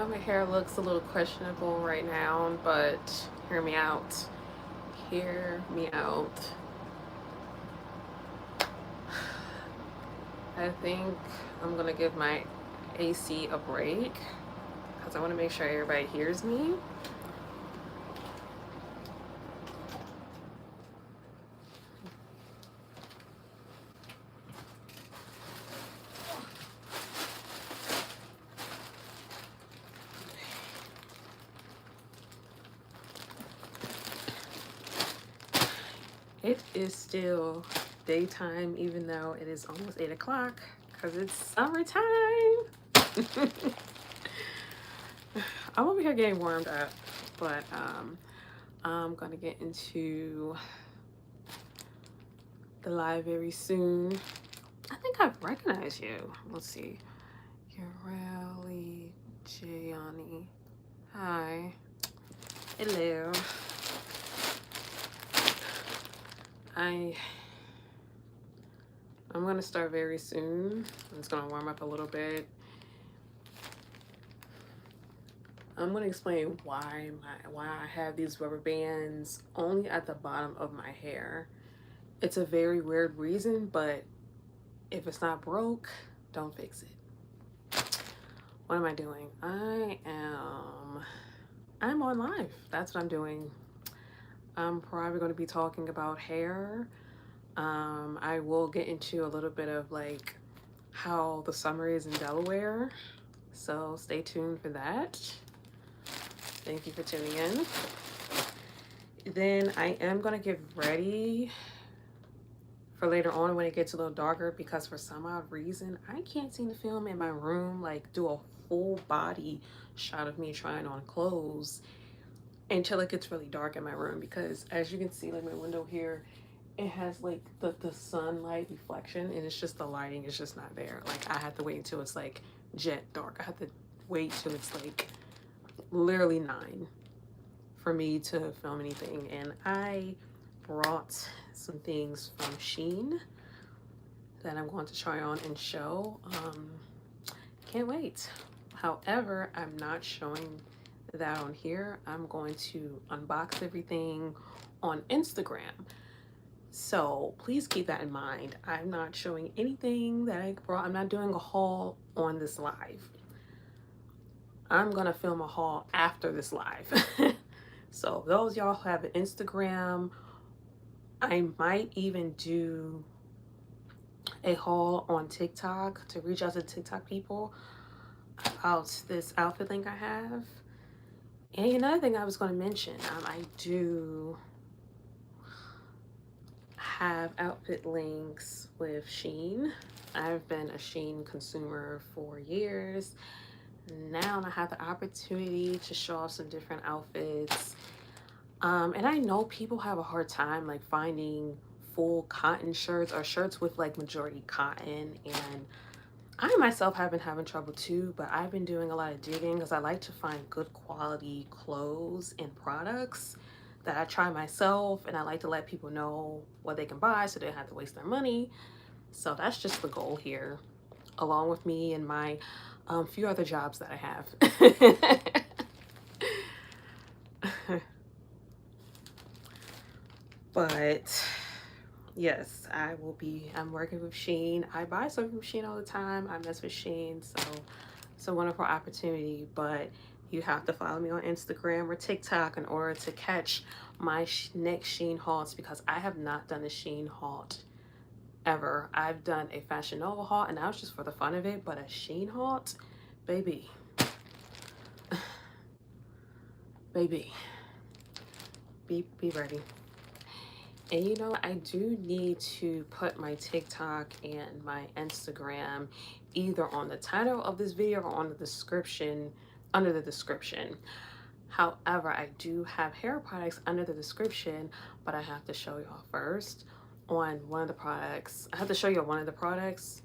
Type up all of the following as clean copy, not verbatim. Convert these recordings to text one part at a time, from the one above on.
know my hair looks a little questionable right now, but hear me out. Hear me out. I think I'm gonna give my AC a break because I want to make sure everybody hears me. It is still daytime, even though it is almost 8 o'clock, because it's summertime. I'm over here getting warmed up, but I'm gonna get into the live very soon. I think I've recognized you. Let's see. Urali Gianni. Hi. Hello. I'm gonna start very soon. It's gonna warm up a little bit. I'm gonna explain why I have these rubber bands only at the bottom of my hair. It's a very weird reason, but if it's not broke, don't fix it. What am I doing? I'm on live. That's what I'm doing. I'm probably going to be talking about hair. I will get into a little bit of like how the summer is in Delaware. So stay tuned for that. Thank you for tuning in. Then I am going to get ready for later on when it gets a little darker, because for some odd reason I can't seem to film in my room, like do a full body shot of me trying on clothes until it gets really dark in my room, because as you can see, like my window here, it has like the sunlight reflection, and it's just the lighting is just not there. Like I have to wait until it's like jet dark. I have to wait till it's like literally 9 for me to film anything. And I brought some things from Shein that I'm going to try on and show. Can't wait. However, I'm not showing that on here. I'm going to unbox everything on Instagram. So please keep that in mind. I'm not showing anything that I brought. I'm not doing a haul on this live. I'm gonna film a haul after this live. So those y'all who have an Instagram, I might even do a haul on TikTok to reach out to TikTok people about this outfit link I have. And another thing I was going to mention, I do have outfit links with Shein. I've been a Shein consumer for years. Now I have the opportunity to show off some different outfits. And I know people have a hard time like finding full cotton shirts or shirts with like majority cotton, and I myself have been having trouble too, but I've been doing a lot of digging because I like to find good quality clothes and products that I try myself, and I like to let people know what they can buy so they don't have to waste their money. So that's just the goal here, along with me and my few other jobs that I have. But yes, I'm working with Shein. I buy stuff from Shein all the time. I mess with Shein, so it's a wonderful opportunity. But you have to follow me on Instagram or TikTok in order to catch my next Shein hauls, because I have not done a Shein haul ever. I've done a Fashion Nova haul, and that was just for the fun of it. But a Shein haul, baby, baby, be ready. And you know, I do need to put my TikTok and my Instagram either on the title of this video or on the description, under the description. However, I do have hair products under the description, but I have to show y'all first on one of the products. I have to show you one of the products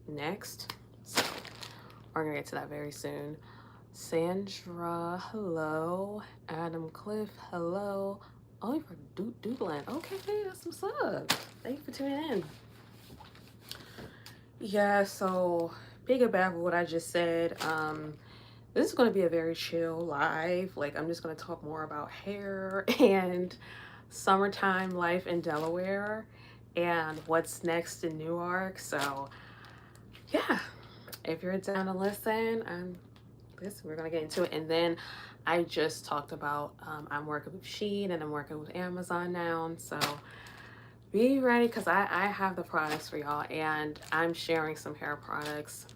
next. So we're gonna get to that very soon. Sandra, hello. Adam Cliff, hello. Oh, for doodling. Okay, that's what's up. Thank you for tuning in. Yeah, so piggyback with what I just said. This is going to be a very chill live. Like, I'm just going to talk more about hair and summertime life in Delaware and what's next in Newark. So, yeah, if you're down to listen, we're going to get into it. And then I just talked about I'm working with Shein and I'm working with Amazon now. So, be ready because I have the products for y'all, and I'm sharing some hair products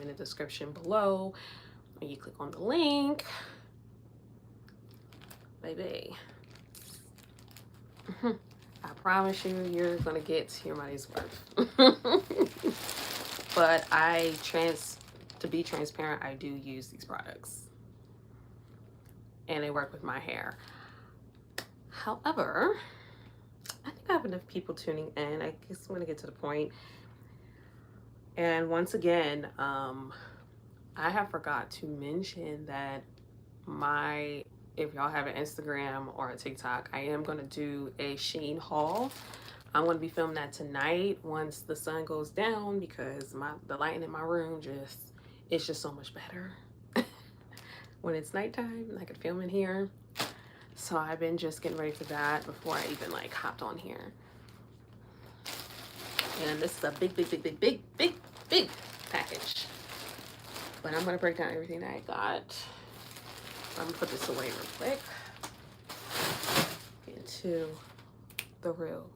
in the description below. When you click on the link, baby, I promise you, you're gonna get your money's worth. But to be transparent, I do use these products, and they work with my hair. However, I think I have enough people tuning in. I guess I'm gonna get to the point. And once again, I have forgot to mention that if y'all have an Instagram or a TikTok, I am going to do a Shein haul. I'm going to be filming that tonight once the sun goes down because the lighting in my room it's just so much better when it's nighttime and I can film in here. So I've been just getting ready for that before I even like hopped on here. And this is a big package. But I'm gonna break down everything that I got. I'm gonna put this away real quick. Into the real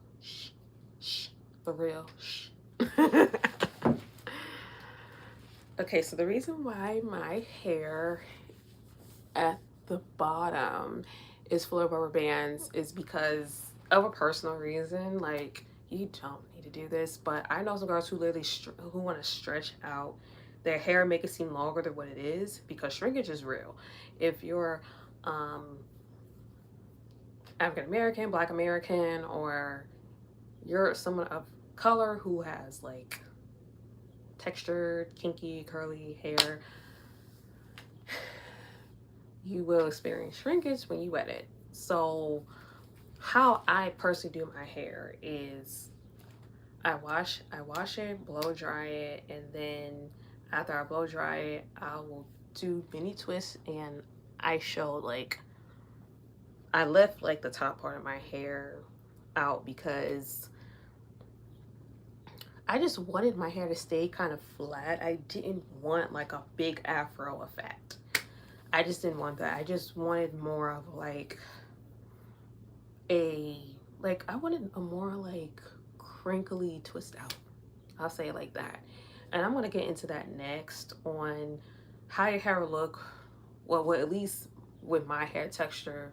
Okay, so the reason why my hair at the bottom is full of rubber bands is because of a personal reason. Like, you don't need to do this, but I know some girls who literally who want to stretch out their hair and make it seem longer than what it is, because shrinkage is real. If you're African American, Black American, or you're someone of color who has like textured, kinky, curly hair, you will experience shrinkage when you wet it. So how I personally do my hair is I wash it, blow dry it, and then after I blow dry it, I will do mini twists, and I left like the top part of my hair out because I just wanted my hair to stay kind of flat. I didn't want like a big afro effect. I just didn't want that. I just wanted more of like I wanted a more like crinkly twist out. I'll say it like that. And I'm gonna get into that next on how your hair will look. Well, at least with my hair texture,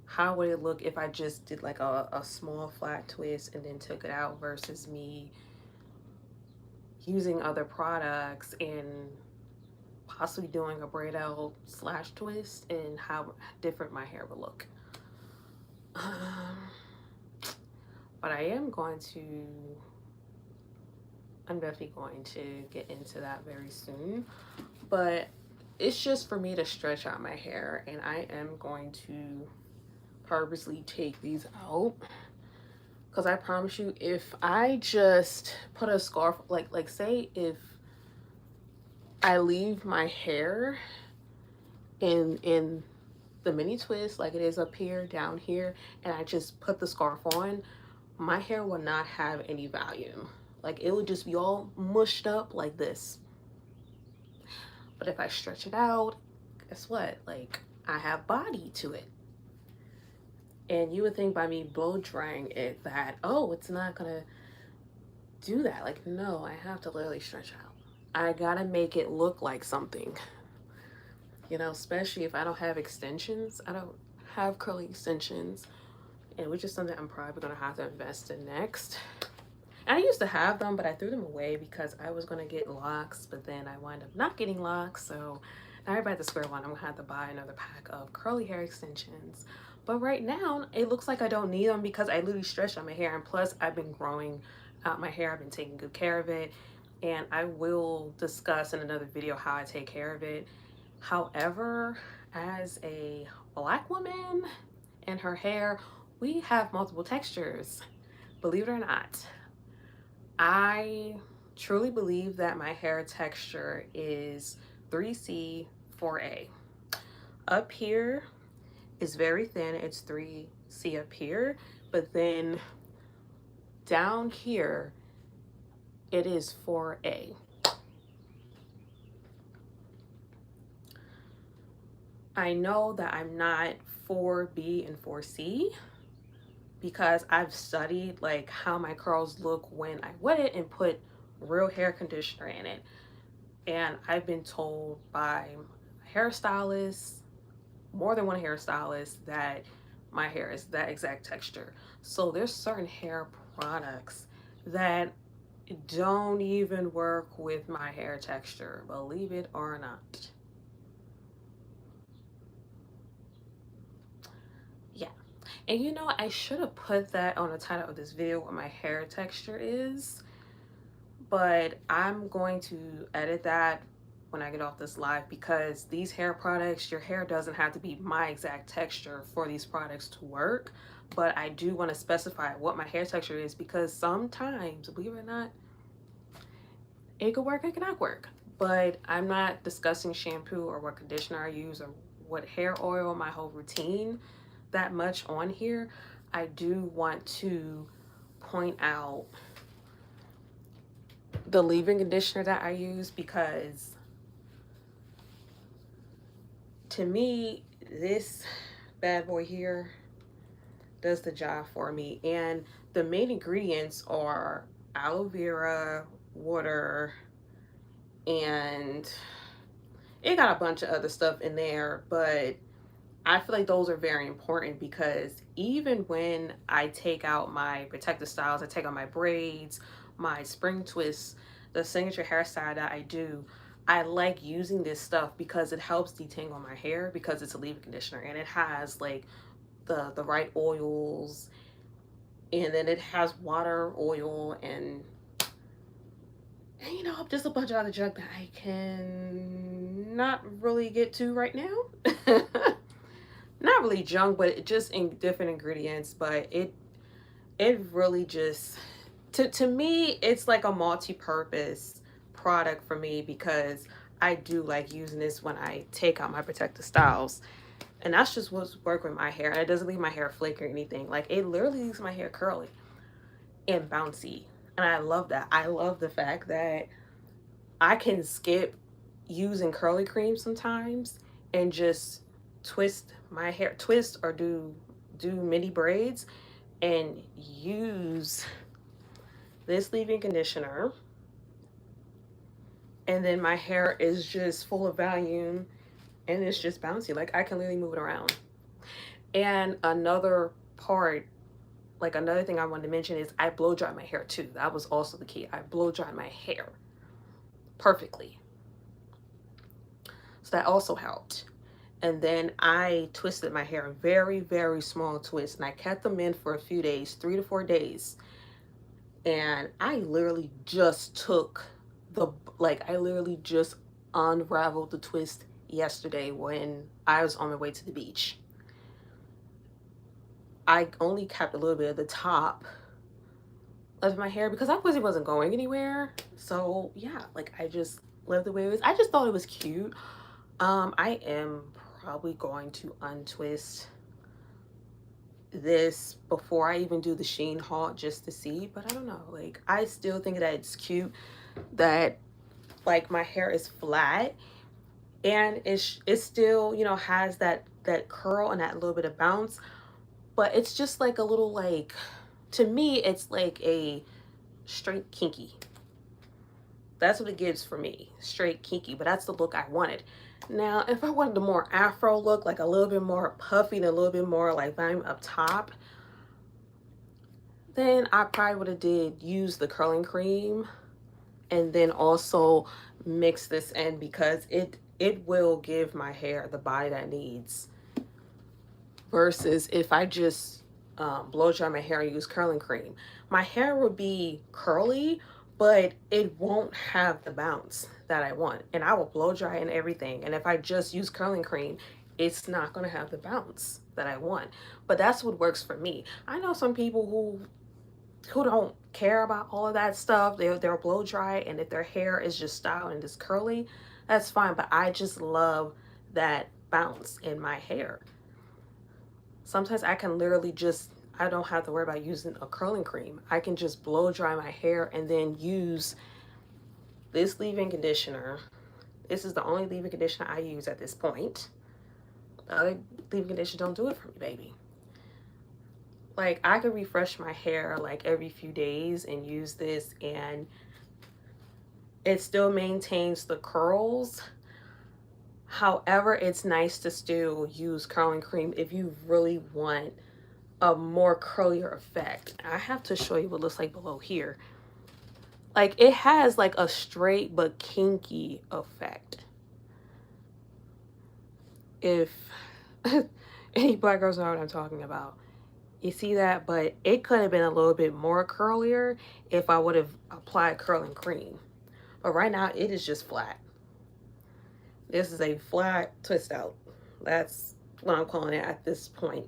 how would it look if I just did like a small flat twist and then took it out versus me using other products and possibly doing a braid out / twist, and how different my hair would look. But I'm definitely going to get into that very soon. But it's just for me to stretch out my hair, and I am going to purposely take these out because I promise you, if I just put a scarf, like say if I leave my hair in the mini twist like it is up here, down here, and I just put the scarf on, my hair will not have any volume. Like, it would just be all mushed up like this. But if I stretch it out, guess what? Like, I have body to it. And you would think by me blow drying it that, oh, it's not gonna do that. Like, no, I have to literally stretch out. I gotta make it look like something. You know, especially if I don't have extensions. I don't have curly extensions, and which is something I'm probably gonna have to invest in next. And I used to have them, but I threw them away because I was gonna get locks, but then I wound up not getting locks. So now I'm at the square one. I'm gonna have to buy another pack of curly hair extensions. But right now, it looks like I don't need them because I literally stretched out my hair, and plus I've been growing out my hair. I've been taking good care of it, and I will discuss in another video how I take care of it. However, as a Black woman and her hair, we have multiple textures. Believe it or not, I truly believe that my hair texture is 3C, 4A. Up here is very thin, it's 3C up here, but then down here it is 4A. I know that I'm not 4B and 4C because I've studied like how my curls look when I wet it and put real hair conditioner in it. And I've been told by hairstylists, more than one hairstylist, that my hair is that exact texture. So there's certain hair products that don't even work with my hair texture, believe it or not. Yeah. And you know, I should have put that on the title of this video, what my hair texture is, but I'm going to edit that when I get off this live, because these hair products, your hair doesn't have to be my exact texture for these products to work. But I do want to specify what my hair texture is, because sometimes, believe it or not, it could work, it cannot work. But I'm not discussing shampoo or what conditioner I use or what hair oil, my whole routine that much on here. I do want to point out the leave-in conditioner that I use, because to me, this bad boy here does the job for me. And the main ingredients are aloe vera, water, and it got a bunch of other stuff in there, but I feel like those are very important, because even when I take out my protective styles, I take out my braids, my spring twists, the signature hairstyle that I do, I like using this stuff because it helps detangle my hair, because it's a leave-in conditioner and it has like the right oils, and then it has water, oil, and you know, just a bunch of other junk that I can not really get to right now. Not really junk, but just in different ingredients. But it really just, to me, it's like a multi-purpose product for me, because I do like using this when I take out my protective styles. And that's just what's working with my hair. And it doesn't leave my hair flaky or anything. Like, it literally leaves my hair curly and bouncy. And I love that. I love the fact that I can skip using curly cream sometimes and just twist my hair, twist or do mini braids, and use this leave-in conditioner, and then my hair is just full of volume and it's just bouncy. Like, I can literally move it around. And another part, like another thing I wanted to mention, is I blow dry my hair too. That was also the key. I blow dry my hair perfectly, so that also helped. And then I twisted my hair, very, very small twists, and I kept them in for a few days, 3 to 4 days. And I literally just took I literally just unraveled the twist yesterday when I was on my way to the beach. I only kept a little bit of the top of my hair because I wasn't going anywhere. So yeah, like, I just left the way it was. I just thought it was cute. I am probably going to untwist this before I even do the Shein haul, just to see. But I don't know, like, I still think that it's cute that, like, my hair is flat and it still, you know, has that curl and that little bit of bounce, but it's just like a little, like, to me it's like a straight kinky. That's what it gives for me, straight kinky. But that's the look I wanted. Now, if I wanted a more afro look, like a little bit more puffy and a little bit more like volume up top, then I probably would have use the curling cream and then also mix this in, because it will give my hair the body that it needs. Versus if I just blow dry my hair and use curling cream, my hair will be curly, but it won't have the bounce that I want. And I will blow dry and everything. And if I just use curling cream, it's not going to have the bounce that I want. But that's what works for me. I know some people who don't care about all of that stuff. They'll blow dry, and if their hair is just styled and just curly, that's fine. But I just love that bounce in my hair. Sometimes I can literally just, I don't have to worry about using a curling cream. I can just blow dry my hair and then use this leave-in conditioner. This is the only leave-in conditioner I use at this point. The other leave-in conditioner don't do it for me, baby. Like, I could refresh my hair like every few days and use this, and it still maintains the curls. However, it's nice to still use curling cream if you really want a more curlier effect. I have to show you what it looks like below here. Like, it has like a straight but kinky effect. If any black girls know what I'm talking about, you see that? But it could have been a little bit more curlier if I would have applied curling cream. But right now it is just flat. This is a flat twist out. That's what I'm calling it at this point.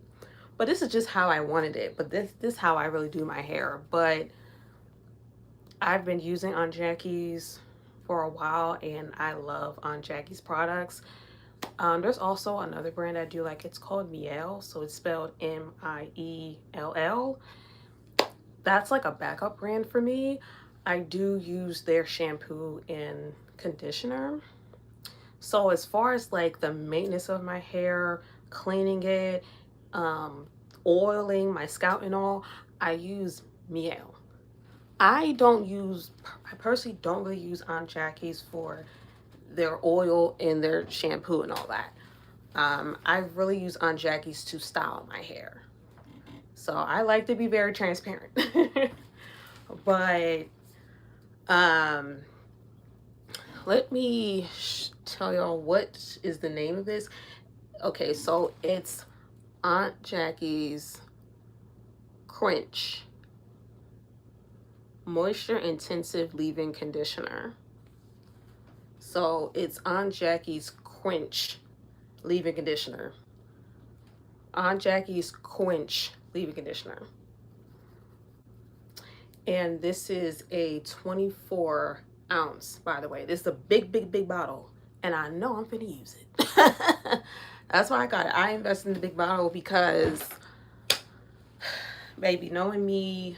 But this is just how I wanted it. But this is how I really do my hair. But I've been using Aunt Jackie's for a while, and I love Aunt Jackie's products. There's also another brand I do like. It's called Miel, so it's spelled M-I-E-L-L. That's like a backup brand for me. I do use their shampoo and conditioner. So as far as like the maintenance of my hair, cleaning it, oiling my scalp and all, I use Miel. I personally don't really use Aunt Jackie's for their oil and their shampoo and all that. I really use Aunt Jackie's to style my hair. So I like to be very transparent. But let me tell y'all what is the name of this. Okay, so it's Aunt Jackie's Quench Moisture Intensive Leave-In Conditioner. So it's Aunt Jackie's Quench Leave-In Conditioner. Aunt Jackie's Quench Leave-In Conditioner. And this is a 24 ounce, by the way. This is a big bottle. And I know I'm finna use it. That's why I got it. I invested in the big bottle because, baby, knowing me,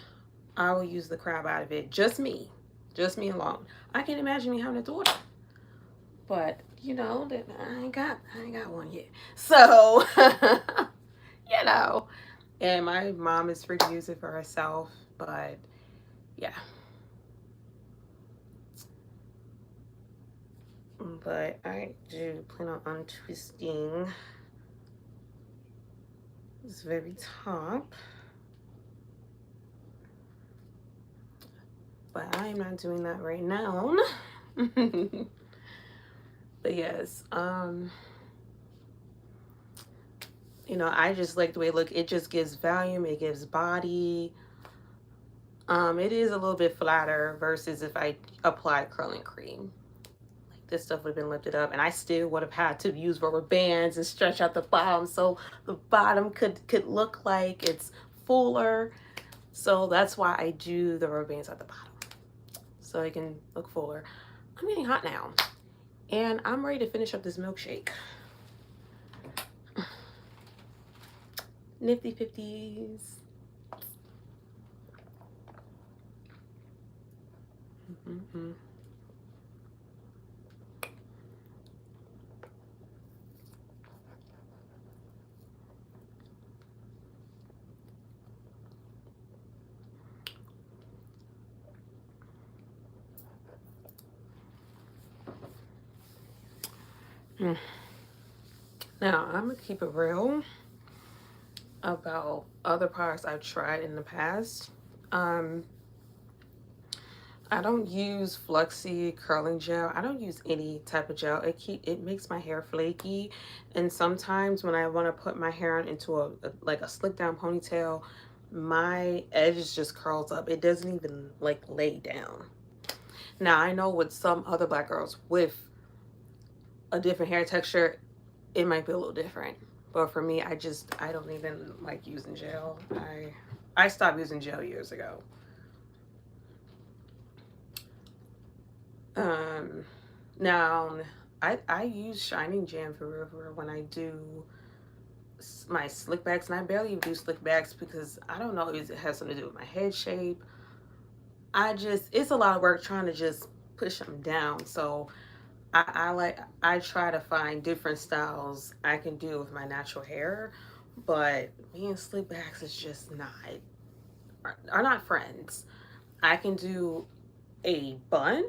I will use the crap out of it. Just me alone. I can't imagine me having a daughter. But you know that I ain't got one yet. So you know, and my mom is free to use it for herself. But yeah. But I do plan on untwisting this very top. But I am not doing that right now. But yes, you know, I just like the way it looks. It just gives volume, it gives body. It is a little bit flatter versus if I applied curling cream. Like, this stuff would have been lifted up, and I still would have had to use rubber bands and stretch out the bottom so the bottom could look like it's fuller. So that's why I do the rubber bands at the bottom, so it can look fuller. I'm getting hot now, and I'm ready to finish up this milkshake. Nifty 50s. Now, I'm going to keep it real about other products I've tried in the past. I don't use Fluxy curling gel. I don't use any type of gel. It makes my hair flaky, and sometimes when I want to put my hair into a slick down ponytail, my edges just curls up. It doesn't even like lay down. Now I know with some other black girls with a different hair texture, it might be a little different. But for me, I don't even like using gel. I stopped using gel years ago. Um, Now, I use Shining Jam Forever when I do my slick backs, and I barely even do slick backs because I don't know if it has something to do with my head shape. It's a lot of work trying to just push them down. So I try to find different styles I can do with my natural hair, but me and slick backs is just not are not friends. I can do a bun,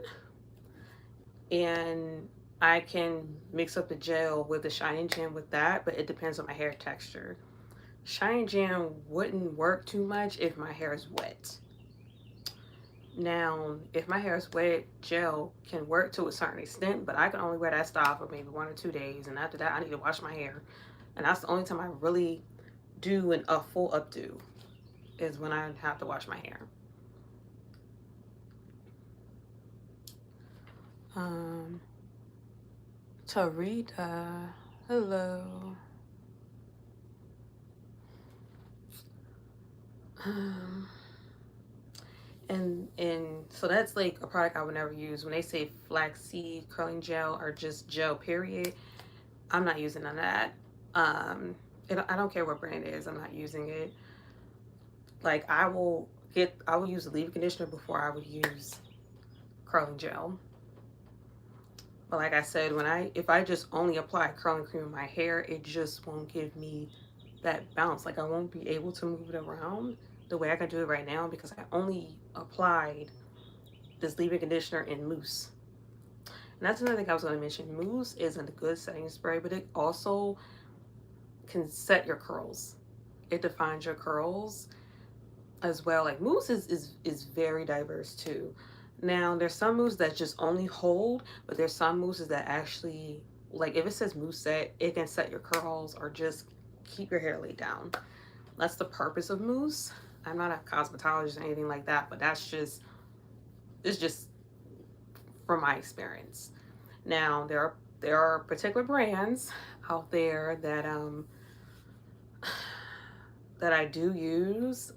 and I can mix up the gel with the Shining Jam with that, but it depends on my hair texture. Shining Jam wouldn't work too much if my hair is wet. Now, if my hair is wet, gel can work to a certain extent, but I can only wear that style for maybe 1 or 2 days, and after that, I need to wash my hair. And that's the only time I really do a full updo is when I have to wash my hair. Tarita, hello. Um, and so that's like a product I would never use. When they say flaxseed curling gel or just gel period, I'm not using none of that. Um, I don't care what brand it is. I'm not using it. Like I will use a leave-in conditioner before I would use curling gel. But like I said, if I just only apply curling cream in my hair, it just won't give me that bounce. Like I won't be able to move it around the way I can do it right now because I only applied this leave-in conditioner in Mousse. And that's another thing I was going to mention. Mousse isn't a good setting spray, but it also can set your curls. It defines your curls as well. Like mousse is very diverse too. Now there's some mousse that just only hold, but there's some mousses that actually, like if it says mousse set, it can set your curls or just keep your hair laid down. That's the purpose of mousse. I'm not a cosmetologist or anything like that, but it's just from my experience. Now there are particular brands out there that I do use.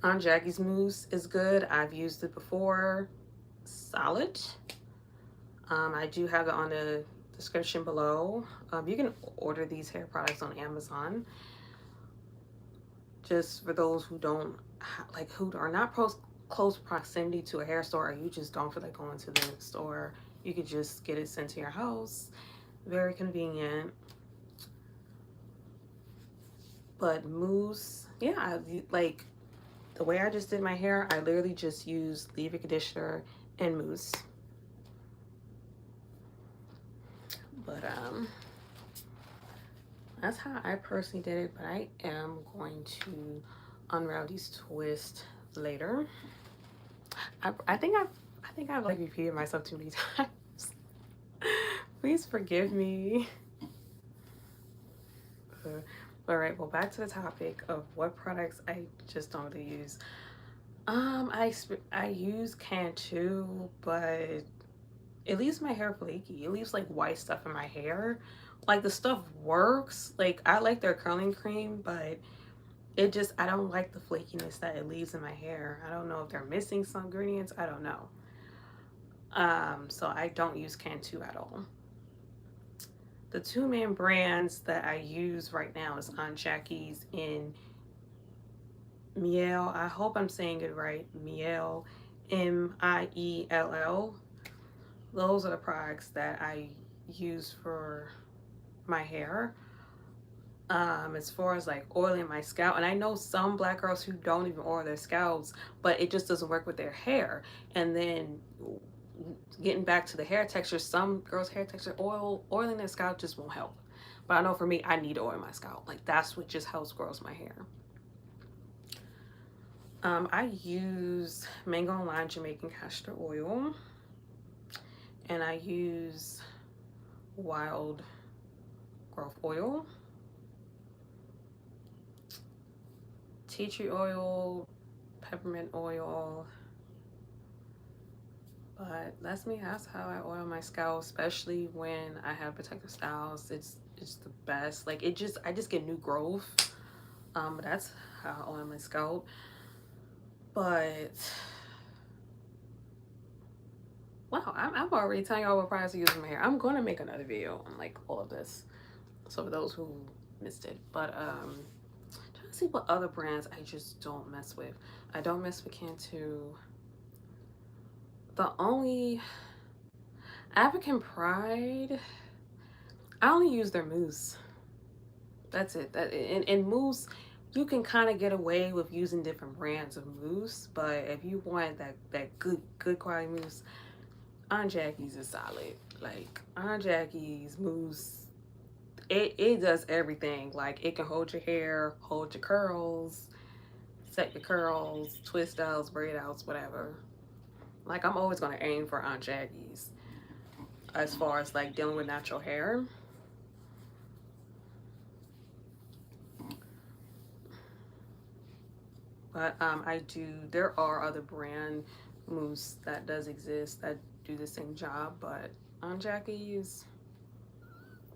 Aunt Jackie's mousse is good. I've used it before. Solid. I do have it on the description below. You can order these hair products on Amazon. Just for those who don't who are not close proximity to a hair store, or you just don't feel like going to the store, you could just get it sent to your house. Very convenient. But mousse, yeah, like the way I just did my hair, I literally just used leave-in conditioner and mousse. But that's how I personally did it. But I am going to unravel these twists later. I think I've like repeated myself too many times. Please forgive me. All right, well, back to the topic of what products I just don't really use. I use Cantu, but it leaves my hair flaky. It leaves like white stuff in my hair. Like the stuff works. Like I like their curling cream, but I don't like the flakiness that it leaves in my hair. I don't know if they're missing some ingredients. I don't know. So I don't use Cantu at all. The two main brands that I use right now is Aunt Jackie's in Miel. I hope I'm saying it right. Miel, Miell. Those are the products that I use for my hair. As far as like oiling my scalp, and I know some black girls who don't even oil their scalps, but it just doesn't work with their hair. And then getting back to the hair texture, some girls' hair texture, oiling their scalp just won't help. But I know for me, I need to oil my scalp. Like that's what just helps grows my hair. I use mango and lime Jamaican castor oil, and I use wild growth oil, tea tree oil, peppermint oil. But that's me. That's how I oil my scalp, especially when I have protective styles. It's the best. Like I just get new growth. But that's how I oil my scalp. But Wow, I'm already telling y'all what products I use in my hair. I'm going to make another video on like all of this. So for those who missed it. But trying to see what other brands I just don't mess with. I don't mess with Cantu. The only African Pride, I only use their mousse. That's it. And mousse, you can kind of get away with using different brands of mousse, but if you want that good quality mousse, Aunt Jackie's is solid. Like Aunt Jackie's mousse, it does everything. Like it can hold your hair, hold your curls, set your curls, twist outs, braid outs, whatever. Like I'm always gonna aim for Aunt Jackie's as far as like dealing with natural hair. But there are other brand mousse that does exist that do the same job, but Aunt Jackie's,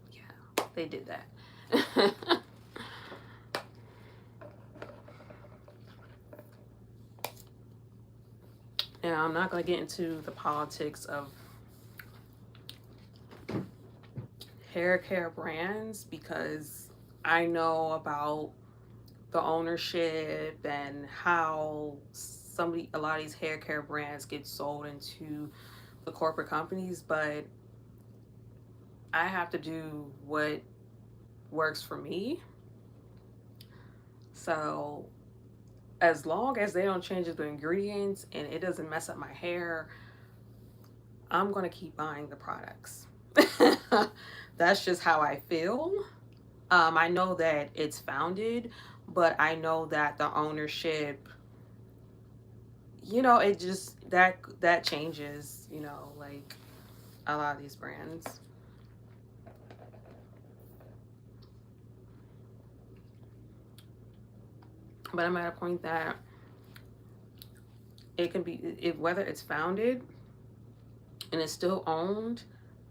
yeah, they did that. And I'm not going to get into the politics of hair care brands because I know about the ownership and how a lot of these hair care brands get sold into the corporate companies, but I have to do what works for me. So as long as they don't change the ingredients and it doesn't mess up my hair, I'm gonna keep buying the products. That's just how I feel. I know that it's founded, but I know that the ownership, it just that changes, like a lot of these brands. But I'm at a point that it can be, whether it's founded and it's still owned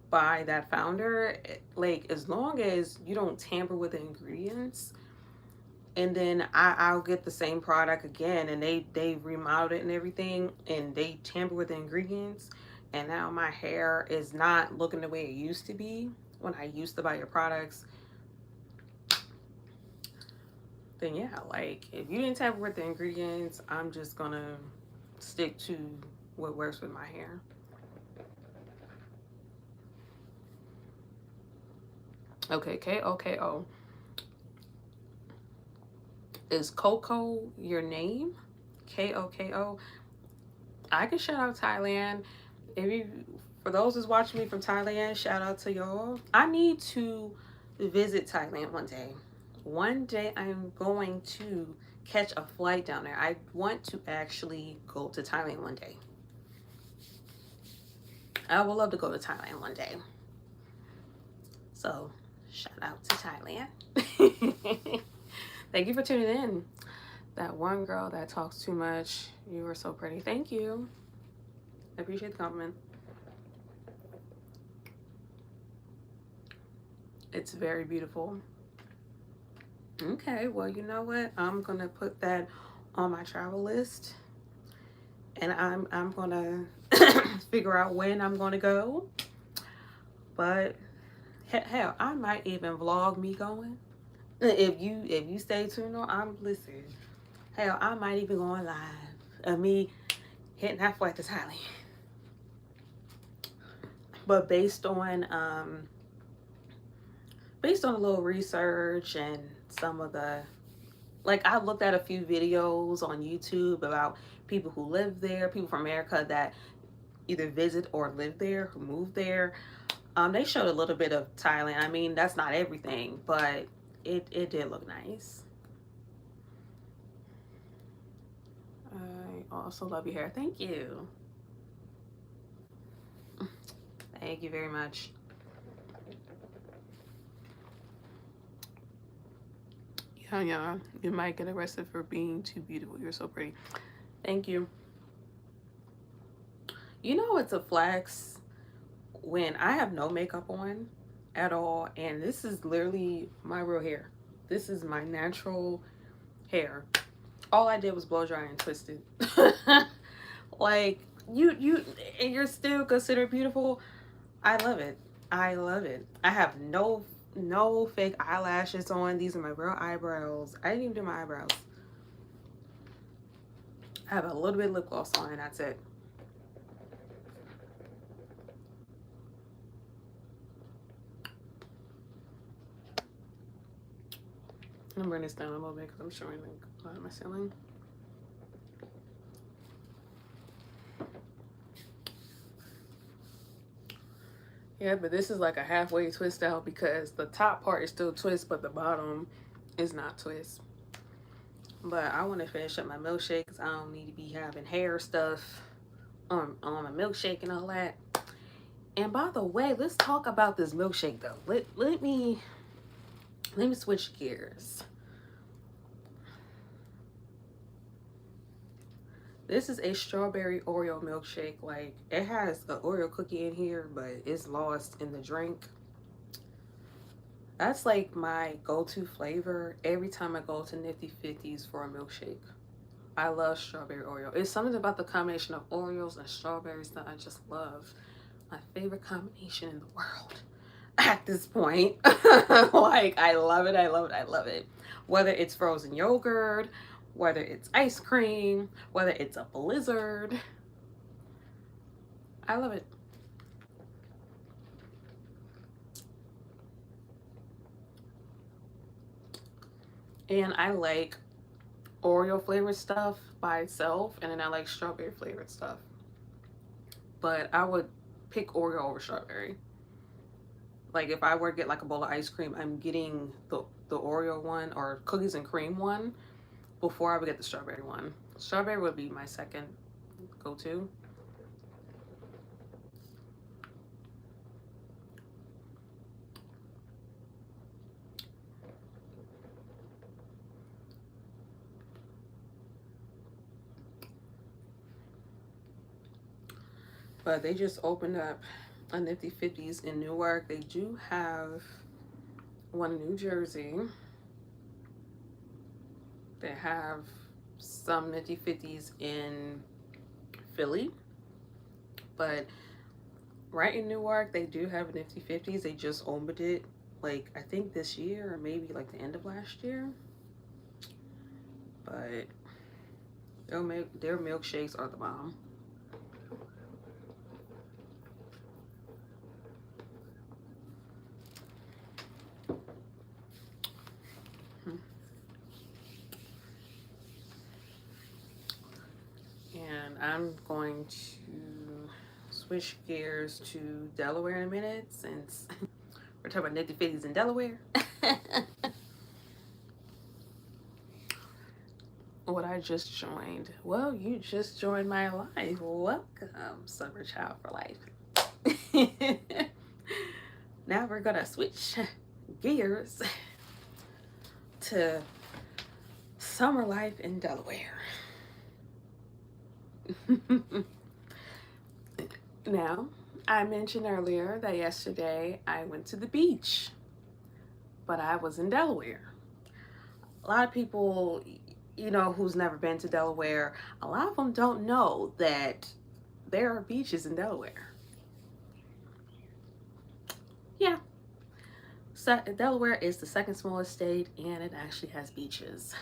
by that founder, like as long as you don't tamper with the ingredients, and then I'll get the same product again and they remodeled it and everything and they tamper with the ingredients, and now my hair is not looking the way it used to be when I used to buy your products, then yeah, like if you didn't tamper with the ingredients, I'm just gonna stick to what works with my hair. Okay, KOKO. Is Coco your name? KOKO. I can shout out Thailand. For those who's watching me from Thailand, shout out to y'all. I need to visit Thailand one day. One day I'm going to catch a flight down there. I want to actually go to Thailand one day. I would love to go to Thailand one day. So shout out to Thailand. Thank you for tuning in. That one girl that talks too much, you are so pretty. Thank you. I appreciate the compliment. It's very beautiful. Okay, well, you know what? I'm gonna put that on my travel list, and I'm gonna figure out when I'm gonna go. But hell, I might even vlog me going. If you stay tuned on, I'm listening. Hell, I might even go on live of me hitting that flight to Thailand. But based on a little research and some of the, like, I looked at a few videos on YouTube about people who live there, people from America that either visit or live there, who moved there. They showed a little bit of Thailand. I mean, that's not everything, but it did look nice. I also love your hair. Thank you. Thank you very much. Yeah, you might get arrested for being too beautiful. You're so pretty. Thank you. You know it's a flex when I have no makeup on at all, and this is literally my real hair. This is my natural hair. All I did was blow dry and twist it. Like, and you're still considered beautiful. I love it. I love it. I have no fake eyelashes on. These are my real eyebrows. I didn't even do my eyebrows. I have a little bit of lip gloss on and that's it. I'm gonna bring this down a little bit because I'm showing a lot of my ceiling. Yeah, but this is like a halfway twist out because the top part is still twist, but the bottom is not twist. But I want to finish up my milkshake because I don't need to be having hair stuff on my milkshake and all that. And by the way, let's talk about this milkshake though. Let me switch gears. This is a strawberry Oreo milkshake. Like, it has an Oreo cookie in here, but it's lost in the drink. That's like my go-to flavor every time I go to Nifty 50s for a milkshake. I love strawberry Oreo. It's something about the combination of Oreos and strawberries that I just love. My favorite combination in the world at this point. Like, I love it, I love it, I love it. Whether it's frozen yogurt, whether it's ice cream, whether it's a blizzard, I love it. And I like Oreo flavored stuff by itself, and then I like strawberry flavored stuff. But I would pick Oreo over strawberry. Like, if I were to get like a bowl of ice cream, I'm getting the Oreo one or cookies and cream one before I would get the strawberry one. Strawberry would be my second go-to. But they just opened up a Nifty 50s in Newark. They do have one in New Jersey. They have some Nifty 50s in Philly. But right in Newark, they do have Nifty 50s. They just opened it, like, I think this year or maybe like the end of last year. But their milkshakes are the bomb. And I'm going to switch gears to Delaware in a minute since we're talking about Nifty 50s in Delaware. What I just joined. Well, you just joined my life. Welcome, Summer Child for Life. Now we're gonna switch gears to summer life in Delaware. Now, I mentioned earlier that yesterday I went to the beach, but I was in Delaware. A lot of people, you know, who's never been to Delaware, a lot of them don't know that there are beaches in Delaware. Yeah. So Delaware is the second smallest state and it actually has beaches.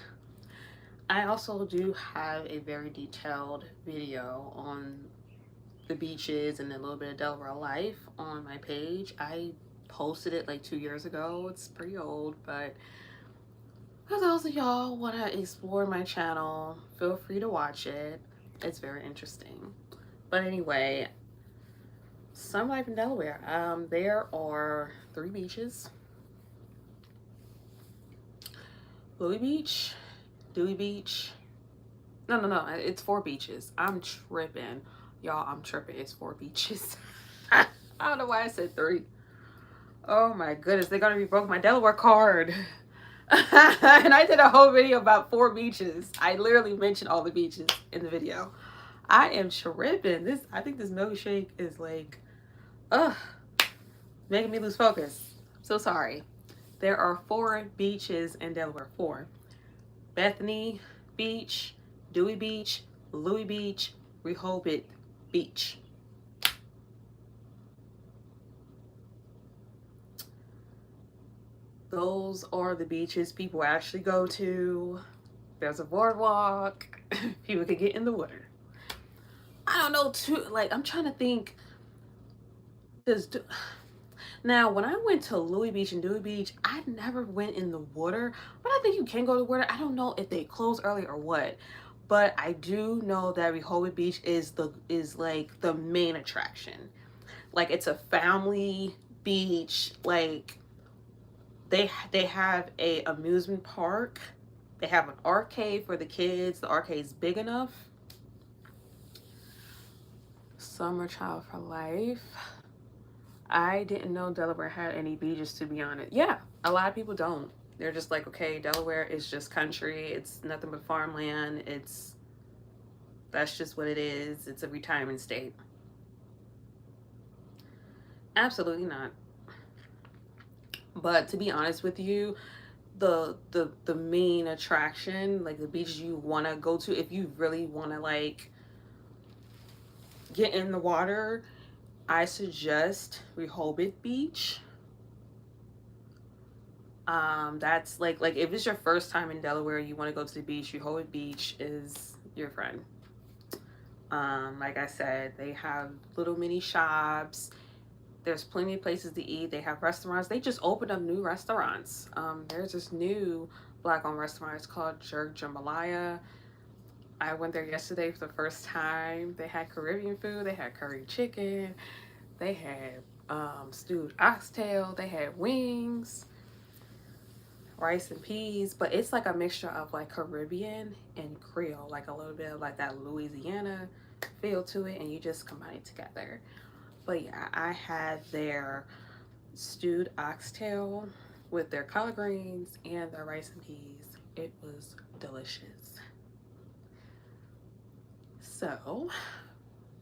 I also do have a very detailed video on the beaches and a little bit of Delaware life on my page. I posted it like 2 years ago. It's pretty old, but for those of y'all want to explore my channel, feel free to watch it. It's very interesting. But anyway, summer life in Delaware. There are 3 beaches. Louis Beach, Dewey Beach. No. It's 4 beaches. I'm tripping. Y'all, I'm tripping. It's 4 beaches. I don't know why I said 3. Oh my goodness. They're going to revoke my Delaware card. And I did a whole video about 4 beaches. I literally mentioned all the beaches in the video. I am tripping. I think this milkshake is like, making me lose focus. So sorry. There are 4 beaches in Delaware. 4. Bethany Beach, Dewey Beach, Louis Beach, Rehoboth Beach. Those are the beaches people actually go to. There's a boardwalk. People could get in the water. I don't know too. Like, I'm trying to think. Does Now, when I went to Louis Beach and Dewey Beach, I never went in the water, but I think you can go to the water. I don't know if they close early or what, but I do know that Rehoboth Beach is like the main attraction. Like, it's a family beach. Like, they have a amusement park. They have an arcade for the kids. The arcade's big enough. Summer Child for Life. I didn't know Delaware had any beaches, to be honest. Yeah, a lot of people don't. They're just like, okay, Delaware is just country. It's nothing but farmland. That's just what it is. It's a retirement state. Absolutely not. But to be honest with you, the main attraction, like the beaches you want to go to, if you really want to like get in the water, I suggest Rehoboth Beach. That's like if it's your first time in Delaware, you want to go to the beach, Rehoboth Beach is your friend. Like I said, they have little mini shops. There's plenty of places to eat. They have restaurants. They just opened up new restaurants. There's this new black-owned restaurant. It's called Jerk Jambalaya. I went there yesterday for the first time. They had Caribbean food. They had curry chicken. They had stewed oxtail. They had wings, rice and peas. But it's like a mixture of like Caribbean and Creole, like a little bit of like that Louisiana feel to it, and you just combine it together. But yeah, I had their stewed oxtail with their collard greens and their rice and peas. It was delicious. So,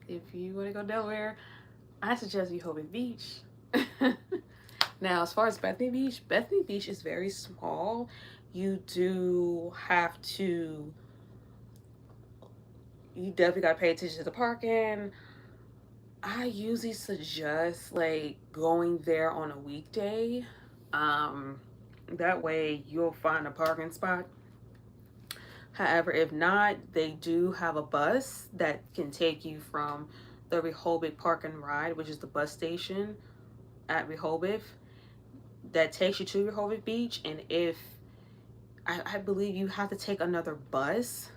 if you want to go to Delaware, I suggest Rehoboth Beach. Now, as far as Bethany Beach is very small. You definitely got to pay attention to the parking. I usually suggest like going there on a weekday. That way you'll find a parking spot. However, if not, they do have a bus that can take you from the Rehoboth Park and Ride, which is the bus station at Rehoboth, that takes you to Rehoboth Beach. And if I believe you have to take another bus,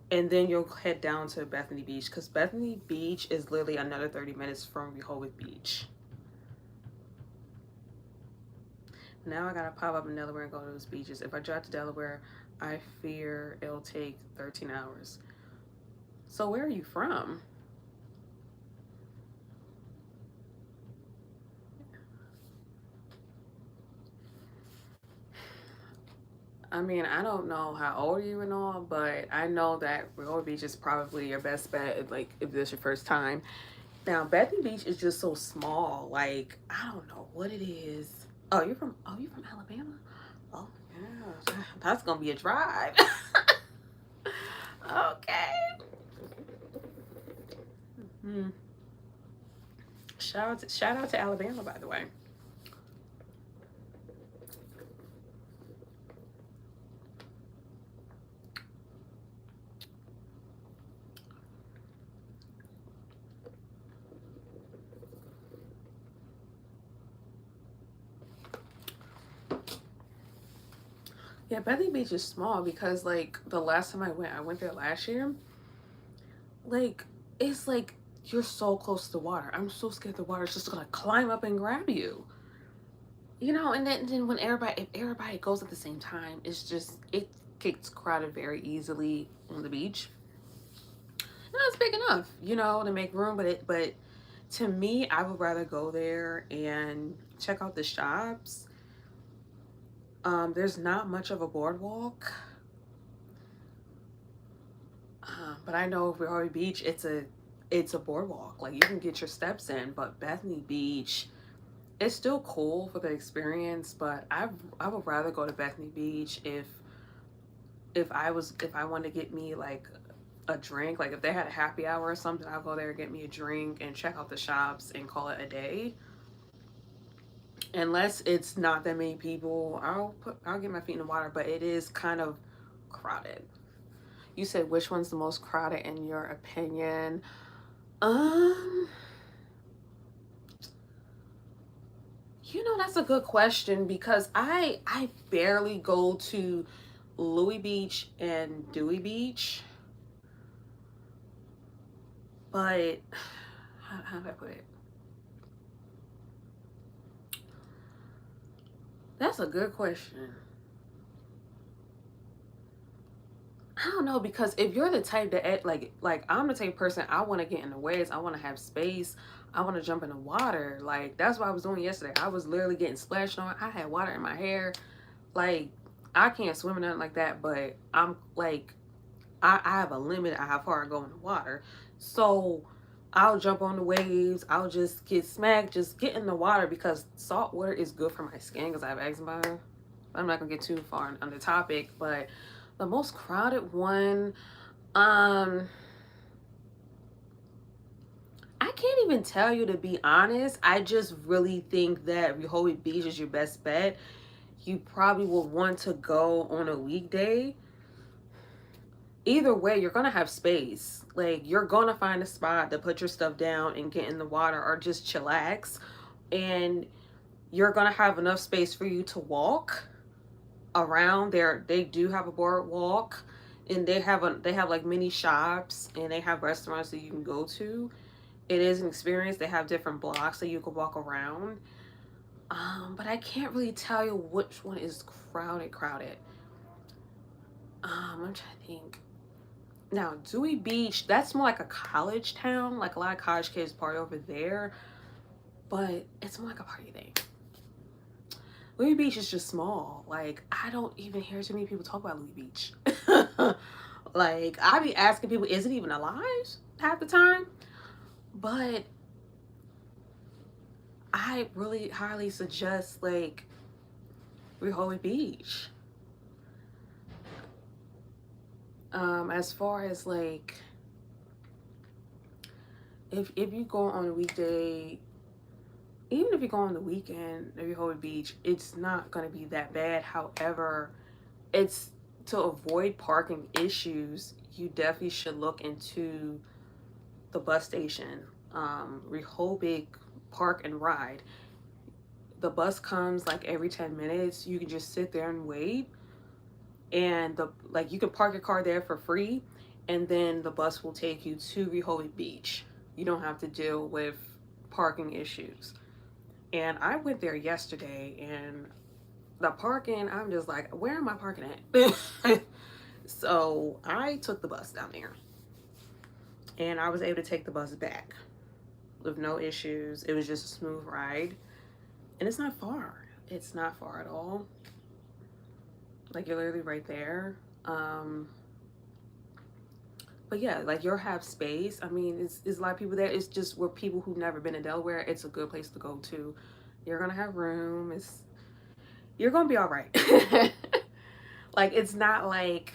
and then you'll head down to Bethany Beach, because Bethany Beach is literally another 30 minutes from Rehoboth Beach. Now I gotta pop up in Delaware and go to those beaches. If I drive to Delaware, I fear it'll take 13 hours. So where are you from? I mean, I don't know how old you and all, but I know that Rehoboth Beach is probably your best bet if this is your first time. Now, Bethany Beach is just so small. Like, I don't know what it is. You're from Alabama? Oh, yeah. That's gonna be a drive. Okay. Hmm. Shout out to Alabama, by the way. Yeah, Bethany Beach is small because like the last time I went there last year. Like, it's like you're so close to the water. I'm so scared the water's just gonna climb up and grab you. And then when if everybody goes at the same time, it gets crowded very easily on the beach. No, it's big enough, to make room, but to me, I would rather go there and check out the shops. There's not much of a boardwalk. But I know Rehoboth Beach, it's a boardwalk. Like, you can get your steps in, but Bethany Beach, it's still cool for the experience, but I would rather go to Bethany Beach if I want to get me like a drink. Like if they had a happy hour or something, I'll go there, get me a drink, and check out the shops and call it a day. Unless it's not that many people, I'll get my feet in the water, but it is kind of crowded. You said which one's the most crowded in your opinion? Um, that's a good question because I barely go to Louis Beach and Dewey Beach, but how do I put it? That's a good question. I don't know, because if you're the type that like I'm the type of person, I want to get in the waves, I want to have space, I want to jump in the water. Like that's what I was doing yesterday. I was literally getting splashed on. I had water in my hair. Like I can't swim or nothing like that, but I'm like I have a limit of how far I go in the water. So I'll jump on the waves. I'll just get smacked, just get in the water because salt water is good for my skin because I have eczema. I'm not gonna get too far on the topic, but the most crowded one, I can't even tell you, to be honest. I just really think that Rehoboth Beach is your best bet. You probably will want to go on a weekday. Either way, you're gonna have space. Like you're gonna find a spot to put your stuff down and get in the water or just chillax, and you're gonna have enough space for you to walk around there. They do have a boardwalk, and they have like mini shops, and they have restaurants that you can go to. It is an experience. They have different blocks that you can walk around. But I can't really tell you which one is crowded. I'm trying to think. Now, Dewey Beach, that's more like a college town. Like a lot of college kids party over there, but it's more like a party thing. Louis Beach is just small. Like I don't even hear too many people talk about Louis Beach. Like I be asking people, is it even alive half the time? But I really highly suggest like Rehoboth Beach. As far as like if you go on a weekday, even if you go on the weekend at Rehoboth Beach, it's not gonna be that bad. However, it's to avoid parking issues, you definitely should look into the bus station, Rehoboth Park and Ride. The bus comes like every 10 minutes. You can just sit there and wait, and you can park your car there for free, and then the bus will take you to Rehoboth Beach. You don't have to deal with parking issues. And I went there yesterday, and the parking, I'm just like, where am I parking at? So I took the bus down there, and I was able to take the bus back with no issues. It was just a smooth ride, and it's not far. It's not far at all. Like you're literally right there. But yeah, like you'll have space. I mean, it's a lot of people there. It's just where people who've never been in Delaware, it's a good place to go to. You're gonna have room. You're gonna be all right. Like it's not like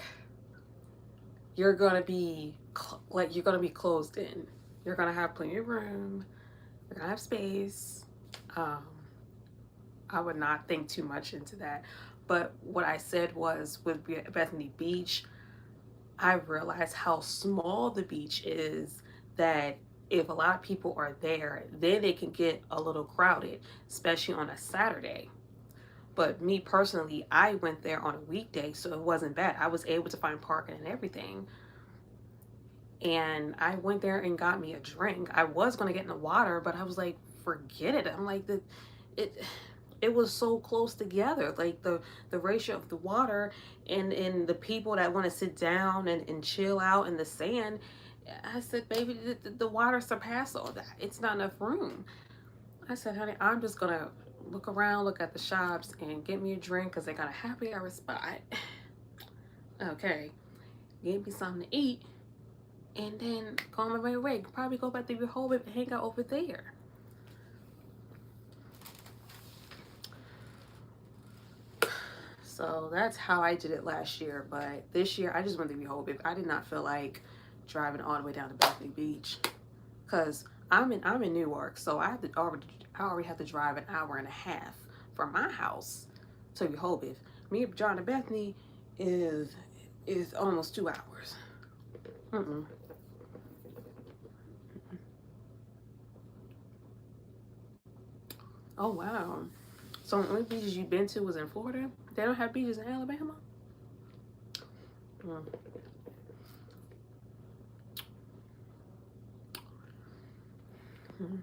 you're gonna be closed in. You're gonna have plenty of room. You're gonna have space. I would not think too much into that. But what I said was with Bethany Beach, I realized how small the beach is, that if a lot of people are there, then they can get a little crowded, especially on a Saturday. But me personally, I went there on a weekday, so it wasn't bad. I was able to find parking and everything. And I went there and got me a drink. I was going to get in the water, but I was like, forget it. I'm like, it was so close together, like the ratio of the water and the people that want to sit down and chill out in the sand. I said, baby, the water surpassed all that. It's not enough room. I said, honey, I'm just gonna look around, look at the shops, and get me a drink because they got a happy hour spot. Okay, get me something to eat, and then go on my way. Probably go back to Rehoboth and hang out over there. So that's how I did it last year. But this year, I just went to Rehoboth. I did not feel like driving all the way down to Bethany Beach, because I'm in Newark, so I already have to drive an hour and a half from my house to Rehoboth. Me driving to Bethany is almost 2 hours. Mm-mm. Oh wow. So the only beaches you've been to was in Florida? They don't have beaches in Alabama? Mm. Mm.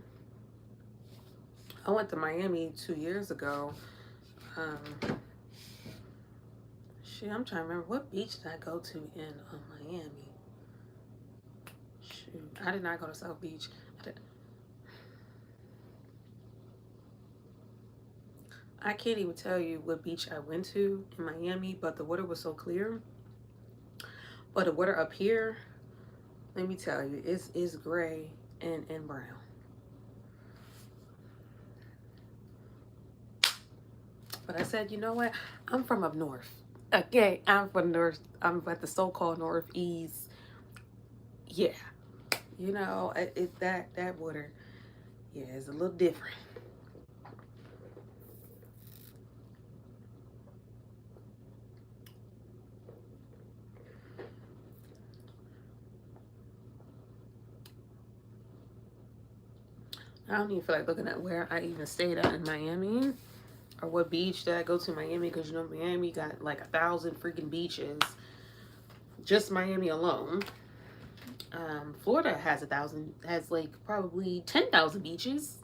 I went to Miami 2 years ago. Um, Shit, I'm trying to remember what beach did I go to in Miami. Shoot, I did not go to South Beach. I can't even tell you what beach I went to in Miami, but the water was so clear. But the water up here, let me tell you, it's gray and brown. But I said, you know what? I'm from up north. Okay, I'm from north. I'm at the so-called northeast. Yeah, you know, that water, yeah, is a little different. I don't even feel like looking at where I even stayed at in Miami or what beach did I go to in Miami, because you know Miami got like 1,000 freaking beaches. Just Miami alone. Florida has 1,000, has like probably 10,000 beaches.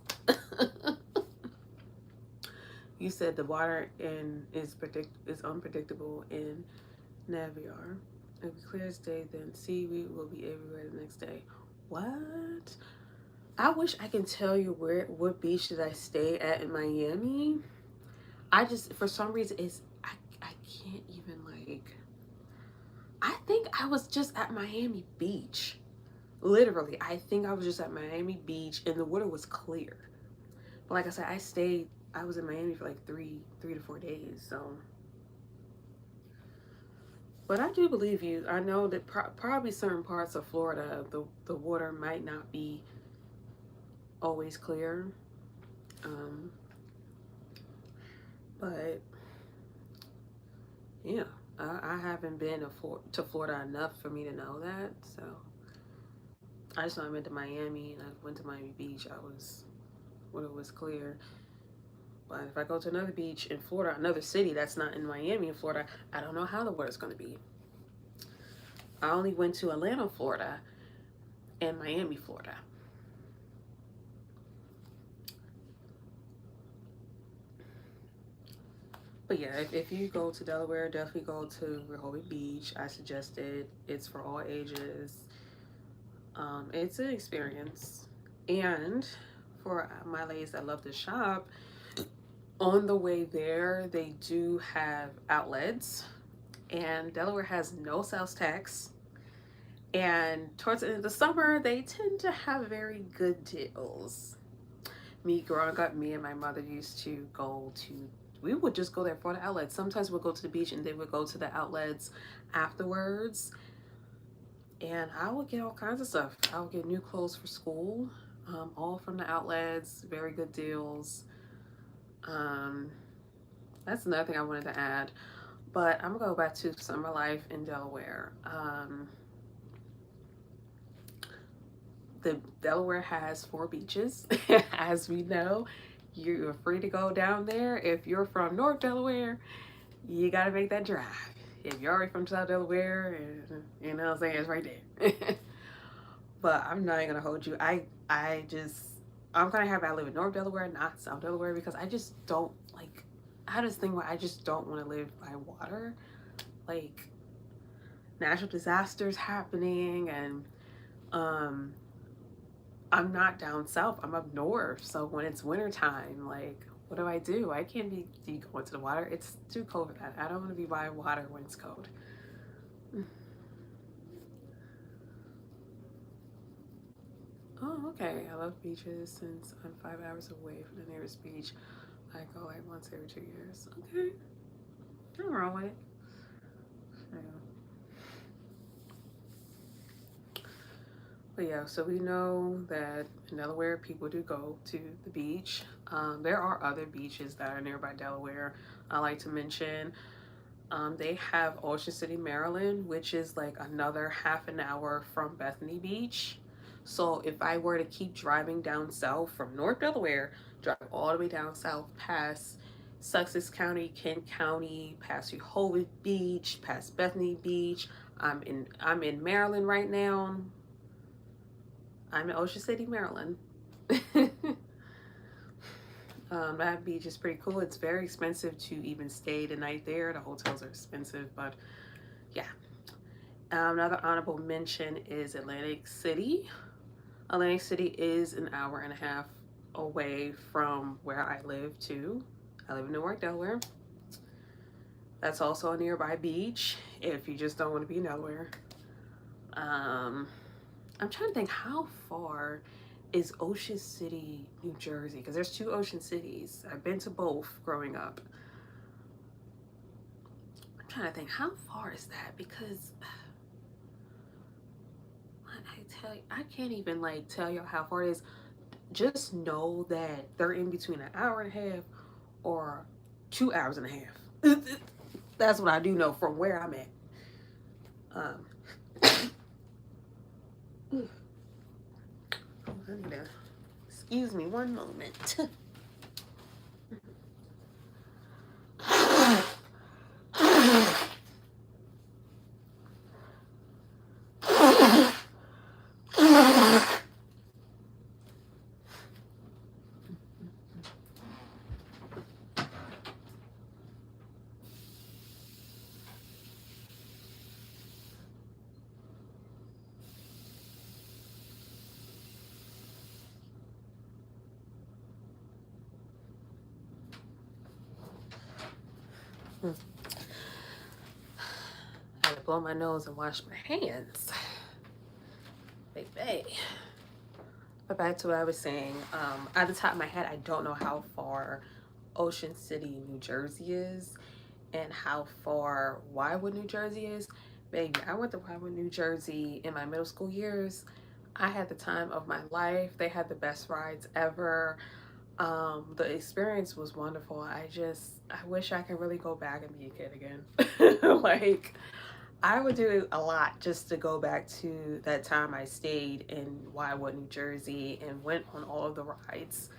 You said the water is unpredictable in Navier. If it clears day, then seaweed will be everywhere the next day. What? I wish I can tell you what beach did I stay at in Miami. I just, for some reason, I can't even like. I think I was just at Miami Beach. Literally, I think I was just at Miami Beach and the water was clear. But like I said, I was in Miami for like three to 4 days. So, but I do believe you. I know that probably certain parts of Florida, the water might not be always clear. Um, but yeah, I haven't been to Florida enough for me to know that. So I just know I went to Miami and I went to Miami Beach. When it was clear. But if I go to another beach in Florida, another city that's not in Miami in Florida, I don't know how the water's going to be. I only went to Atlanta, Florida, and Miami, Florida. But yeah, if you go to Delaware, definitely go to Rehoboth Beach. I suggest it. It's for all ages. It's an experience. And for my ladies that love to shop, on the way there, they do have outlets. And Delaware has no sales tax. And towards the end of the summer, they tend to have very good deals. Me growing up, me and my mother used to we would just go there for the outlets. Sometimes we'd go to the beach and they would go to the outlets afterwards. And I would get all kinds of stuff. I would get new clothes for school, all from the outlets, very good deals. That's another thing I wanted to add. But I'm gonna go back to summer life in Delaware. The Delaware has 4 beaches, as we know. You're free to go down there. If you're from North Delaware, you gotta make that drive. If you're already from South Delaware, you know what I'm saying, it's right there. But I'm not even gonna hold you. I'm gonna have I live in North Delaware, not South Delaware, because I just don't like. I had this thing where I just don't want to live by water, like natural disasters happening, and I'm not down south. I'm up north. So when it's wintertime, like, what do? I can't be going to the water. It's too cold for that. I don't want to be by water when it's cold. Oh, okay. I love beaches since I'm 5 hours away from the nearest beach. I go like once every 2 years. Okay. Nothing wrong with it. Yeah. But yeah, so we know that in Delaware, people do go to the beach. There are other beaches that are nearby Delaware. I like to mention they have Ocean City, Maryland, which is like another half an hour from Bethany Beach. So if I were to keep driving down south from North Delaware, drive all the way down south past Sussex County, Kent County, past Rehoboth Beach, past Bethany Beach. I'm in Maryland right now. I'm in Ocean City, Maryland. That beach is pretty cool. It's very expensive to even stay the night there. The hotels are expensive, but yeah. Another honorable mention is Atlantic City. Atlantic City is an hour and a half away from where I live too. I live in Newark, Delaware. That's also a nearby beach if you just don't want to be in Delaware. I'm trying to think, how far is Ocean City, New Jersey? Because there's two Ocean Cities. I've been to both growing up. I'm trying to think, how far is that? Because I can't even like tell y'all how far it is. Just know that they're in between an hour and a half or 2 hours and a half. That's what I do know from where I'm at. I need to, excuse me one moment. I had to blow my nose and wash my hands. Baby. But back to what I was saying. At the top of my head, I don't know how far Ocean City, New Jersey is and how far Wildwood, New Jersey is. Baby, I went to Wildwood, New Jersey in my middle school years. I had the time of my life. They had the best rides ever. The experience was wonderful. I wish I could really go back and be a kid again. Like, I would do a lot just to go back to that time I stayed in Wildwood, New Jersey and went on all of the rides.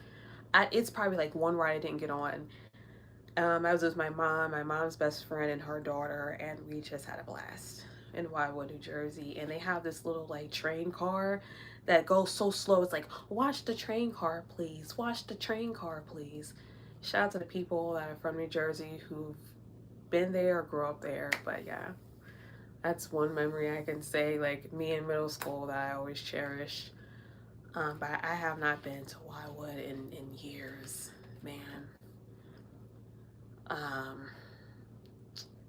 It's probably like one ride I didn't get on. I was with my mom's best friend and her daughter, and we just had a blast in Wildwood, New Jersey. And they have this little like train car that goes so slow. It's like, watch the train car, please. Watch the train car, please. Shout out to the people that are from New Jersey who've been there or grew up there. But yeah, that's one memory I can say, like me in middle school, that I always cherish. But I have not been to Wildwood in years, man.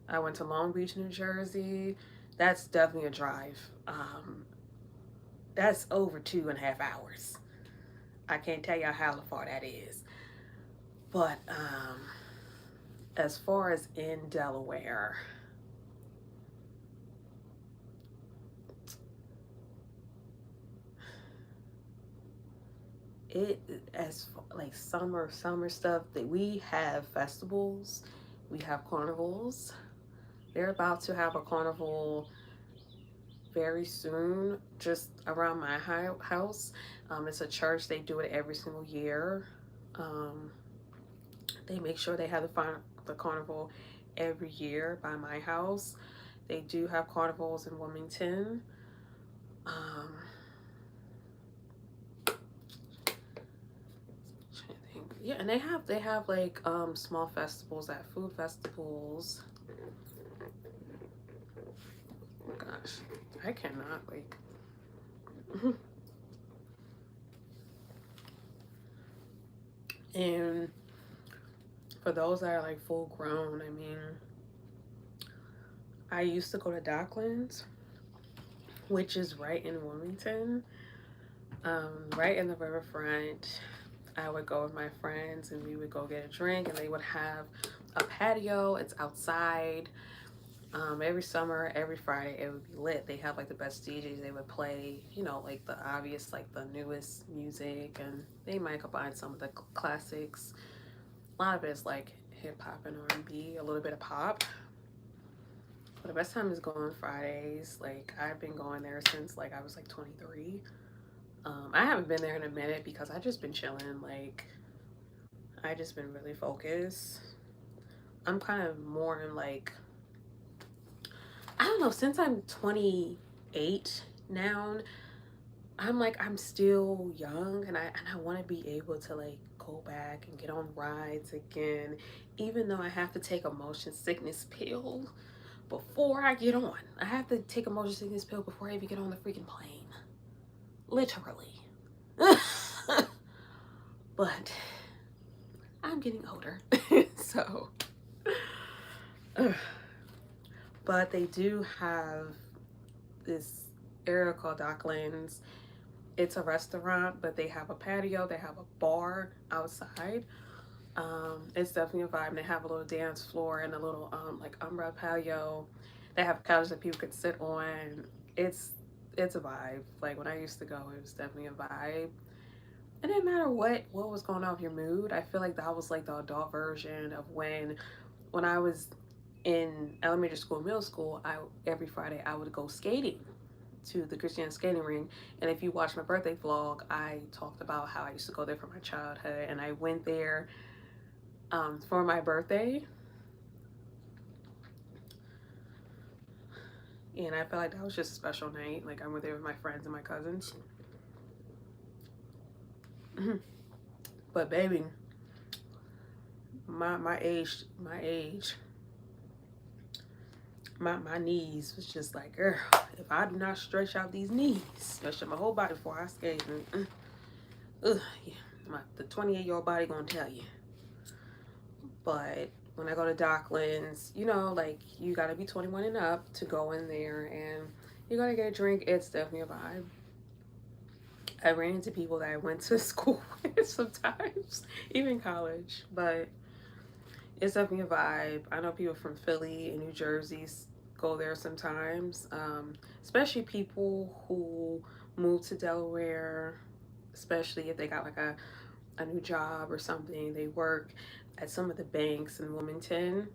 I went to Long Beach, New Jersey. That's definitely a drive. That's over 2.5 hours. I can't tell y'all how far that is. But as far as in Delaware, like summer stuff, that we have festivals, we have carnivals. They're about to have a carnival very soon, just around my house. It's a church. They do it every single year. They make sure they have the carnival every year by my house. They do have carnivals in Wilmington. Yeah, and they have like small festivals at food festivals. Oh gosh, I cannot like. And for those that are like full grown, I mean, I used to go to Docklands, which is right in Wilmington, right in the riverfront. I would go with my friends and we would go get a drink, and they would have a patio. It's outside. Every summer, every Friday, it would be lit. They have like the best DJs. They would play, you know, like the obvious, like the newest music, and they might combine some of the classics. A lot of it is like hip hop and R&B, a little bit of pop. But the best time is going Fridays. Like I've been going there since like I was like 23. I haven't been there in a minute because I just been chilling. Like I just been really focused. I'm kind of more in like, I don't know, since I'm 28 now, I'm like I'm still young, and I want to be able to like go back and get on rides again, even though I have to take a motion sickness pill before I get on. I have to take a motion sickness pill before I even get on the freaking plane. Literally. But I'm getting older. So but they do have this area called Docklands. It's a restaurant, but they have a patio, they have a bar outside. It's definitely a vibe. They have a little dance floor and a little like umbrella patio. They have couches that people could sit on. It's it's a vibe. Like when I used to go, it was definitely a vibe. It didn't matter what was going on with your mood. I feel like that was like the adult version of when I was in elementary school, middle school. I every Friday I would go skating to the Christian skating ring. And if you watch my birthday vlog, I talked about how I used to go there for my childhood, and I went there for my birthday, and I felt like that was just a special night. Like I went there with my friends and my cousins. But baby, my age, my knees was just like, girl, if I do not stretch out these knees, stretch out my whole body before I skate, yeah, the 28-year-old body gonna tell you. But when I go to Docklands, you know, like you gotta be 21 and up to go in there, and you gotta get a drink. It's definitely a vibe. I ran into people that I went to school with sometimes, even college, but it's definitely a vibe. I know people from Philly and New Jersey go there sometimes, especially people who move to Delaware, especially if they got like a new job or something. They work at some of the banks in Wilmington.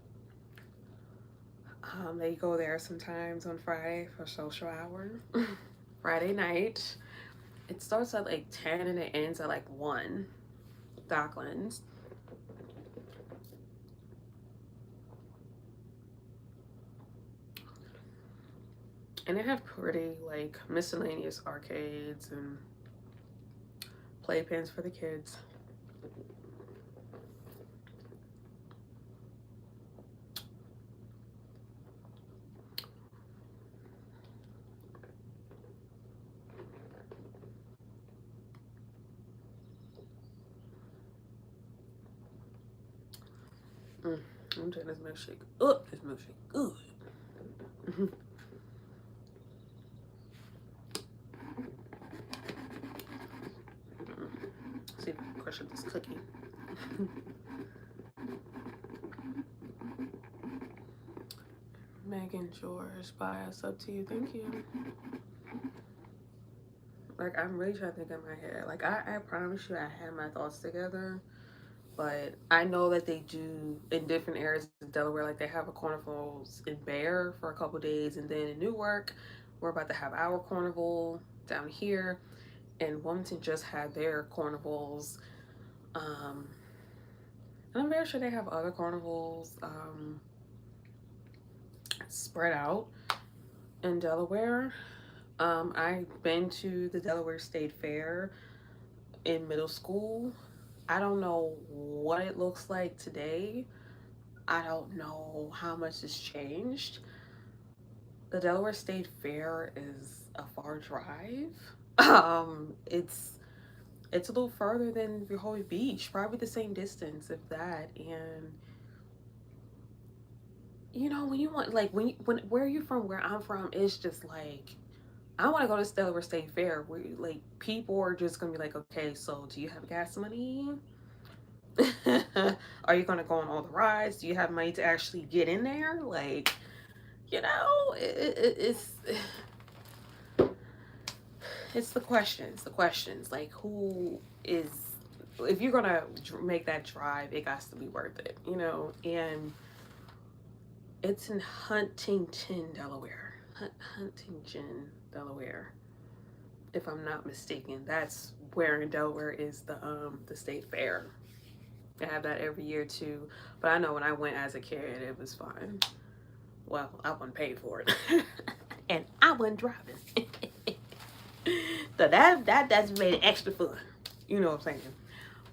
They go there sometimes on Friday for social hour. Friday night. It starts at like 10 and it ends at like 1. Docklands. And they have pretty like miscellaneous arcades and playpens for the kids. Mm, I'm taking this milkshake. Oh, this milkshake good. See if I can crush up this cookie. Megan, George, bias up to you. Thank you. Like I'm really trying to think in my head. Like I promise you I had my thoughts together. But I know that they do in different areas of Delaware. Like they have a carnivals in Bear for a couple days, and then in Newark, we're about to have our carnival down here, and Wilmington just had their carnivals. Um, and I'm very sure they have other carnivals spread out in Delaware. I've been to the Delaware State Fair in middle school. I don't know what it looks like today. I don't know how much has changed. The Delaware State Fair is a far drive. It's a little further than Rehoboth Beach, probably the same distance, if that. And you know, when you want like when where you from, where I'm from, it's just like I want to go to Delaware State Fair where like people are just gonna be like, okay, so do you have gas money? Are you gonna go on all the rides? Do you have money to actually get in there? Like, you know, it's the questions. Like, who is, if you're gonna make that drive, it has to be worth it, you know. And it's in Huntington, Delaware. Huntington, Delaware, if I'm not mistaken. That's where in Delaware is the state fair. They have that every year too. But I know when I went as a kid, it was fun. Well, I wasn't paid for it, and I wasn't driving. So that's made it extra fun. You know what I'm saying?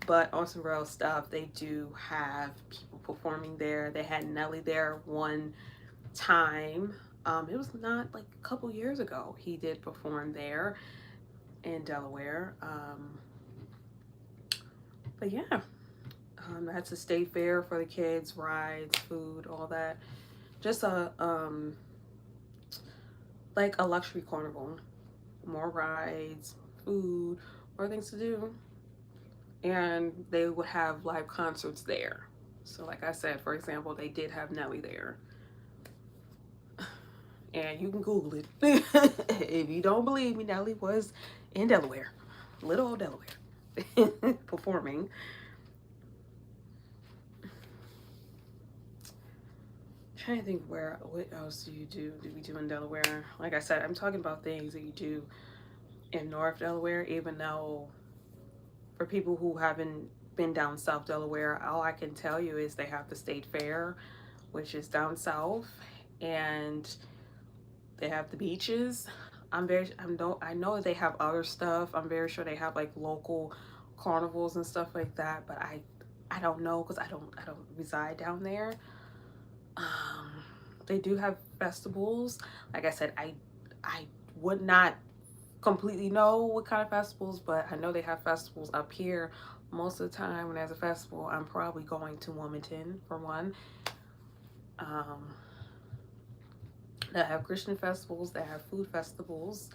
But on some real stuff, they do have people performing there. They had Nelly there one time. It was not like a couple years ago. He did perform there in Delaware. But yeah, that's a state fair for the kids, rides, food, all that. Just a like a luxury carnival, more rides, food, more things to do, and they would have live concerts there. So, like I said, for example, they did have Nelly there, and you can Google it if you don't believe me. Nelly was in Delaware, little old Delaware, performing. Trying to think what else do we do in Delaware? Like I said, I'm talking about things that you do in North Delaware, even though for people who haven't been down South Delaware, all I can tell you is they have the state fair, which is down south, and they have the beaches. I know they have other stuff. I'm very sure they have like local carnivals and stuff like that, but I don't know because I don't reside down there. They do have festivals. Like I said, I would not completely know what kind of festivals, but I know they have festivals up here. Most of the time when there's a festival, I'm probably going to Wilmington for one. They have Christian festivals, they have food festivals.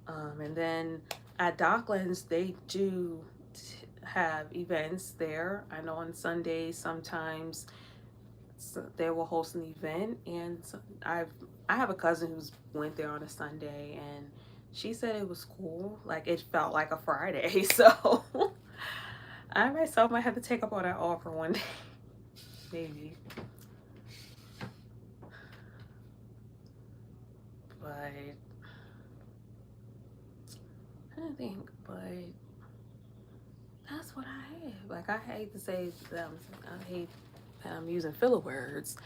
And then at Docklands, they do have events there. I know on Sundays sometimes they will host an event, and I have a cousin who's went there on a Sunday, and she said it was cool. Like, it felt like a Friday. So I myself might have to take up on that offer one day, maybe. But I don't think, but that's what I have. Like, I hate to say them. I hate that I'm using filler words.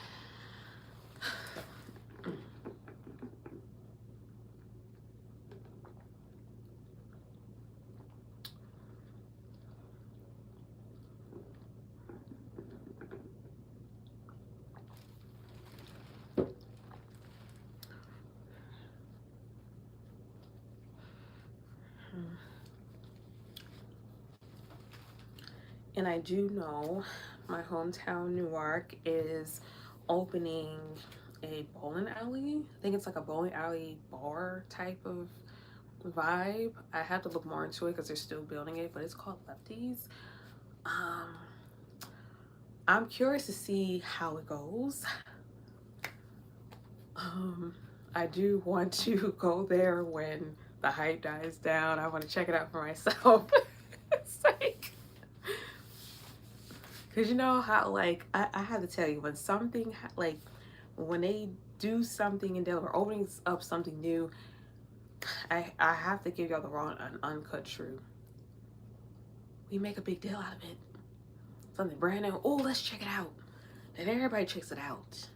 And I do know my hometown, Newark, is opening a bowling alley. I think it's like a bowling alley bar type of vibe. I have to look more into it because they're still building it, but it's called Lefties. I'm curious to see how it goes. I do want to go there when the hype dies down. I want to check it out for myself. It's like, because you know how, like, I have to tell you, when something, like, when they do something in Delaware, opening up something new, I have to give y'all the raw and uncut truth. We make a big deal out of it. Something brand new. Oh, let's check it out. And everybody checks it out.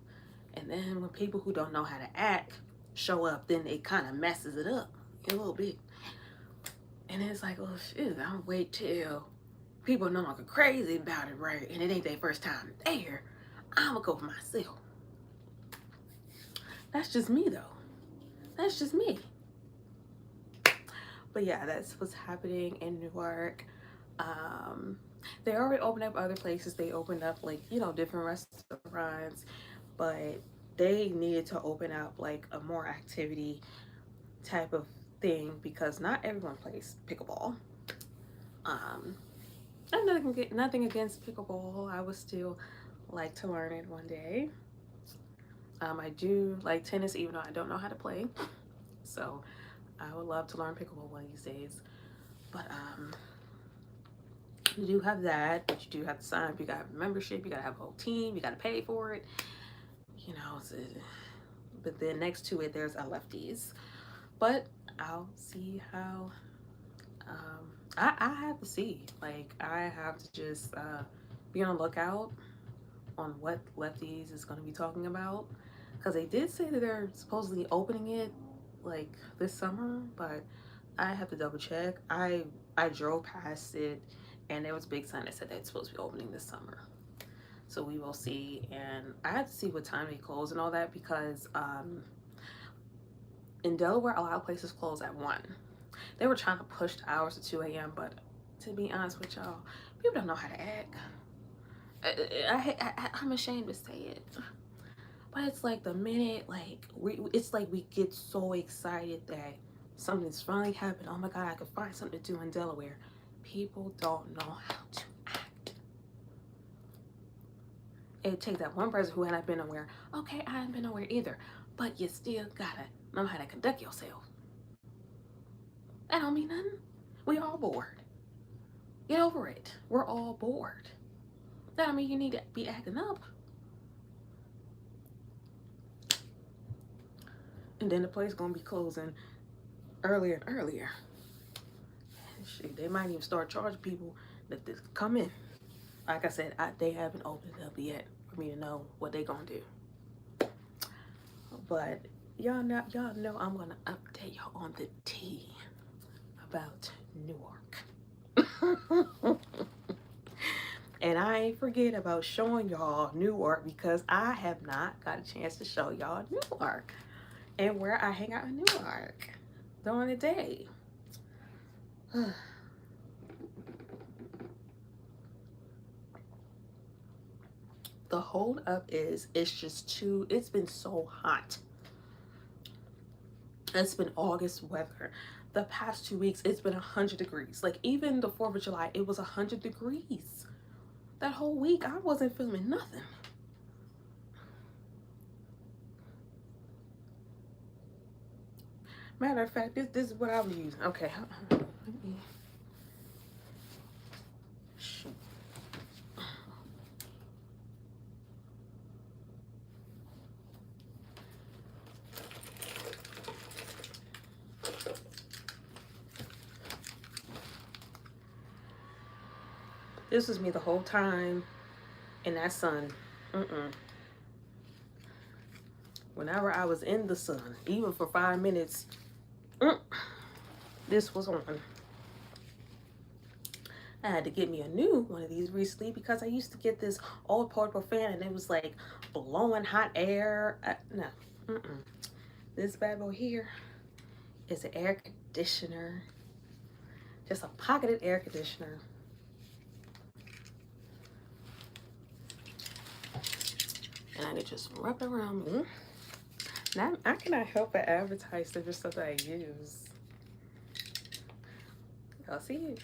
And then when people who don't know how to act show up, then it kind of messes it up a little bit. And it's like, oh shit, I'll wait till people know I'm crazy about it, right? And it ain't their first time there. I'm gonna go for myself. That's just me, though. That's just me. But yeah, that's what's happening in Newark. They already opened up other places. They opened up, like, you know, different restaurants, but they needed to open up like a more activity type of thing because not everyone plays pickleball. Nothing against pickleball. I would still like to learn it one day. I do like tennis, even though I don't know how to play. So I would love to learn pickleball one of these days. But you do have that, but you do have to sign up. You gotta have a membership, you gotta have a whole team, you gotta pay for it. You know, but then next to it, there's lefties. But I'll see how. I have to see. Like, I have to just be on the lookout on what lefties is going to be talking about, because they did say that they're supposedly opening it like this summer, but I have to double check. I drove past it, and there was a big sign that said that it's supposed to be opening this summer. So we will see, and I have to see what time they close and all that, because in Delaware, a lot of places close at 1. They were trying to push the hours to 2 a.m., but to be honest with y'all, people don't know how to act. I'm ashamed to say it, but it's like the minute, like, it's like we get so excited that something's finally happened. Oh my God, I could find something to do in Delaware. People don't know how to act. It takes that one person who hadn't been nowhere. Okay, I haven't been nowhere either, but you still gotta know how to conduct yourself. That don't mean nothing. We all bored. Get over it. We're all bored. That don't mean you need to be acting up. And then the place gonna be closing earlier and earlier. Shoot, they might even start charging people that this come in. Like I said, they haven't opened it up yet for me to know what they gonna do. But y'all know I'm gonna update y'all on the tea about Newark. And I ain't forget about showing y'all Newark, because I have not got a chance to show y'all Newark and where I hang out in Newark during the day. The hold up is it's been so hot. It's been August weather. The past 2 weeks, it's been 100 degrees. Like, even the 4th of July, it was 100 degrees. That whole week, I wasn't feeling nothing. Matter of fact, this is what I was using. Okay, let me. Shoot. This was me the whole time in that sun. Whenever I was in the sun, even for 5 minutes, this was on. I had to get me a new one of these recently, because I used to get this old portable fan and it was like blowing hot air. No. This bad boy here is an air conditioner. Just a pocketed air conditioner. And I could just rub it around me. Now, I cannot help but advertise different stuff that I use. Y'all see it?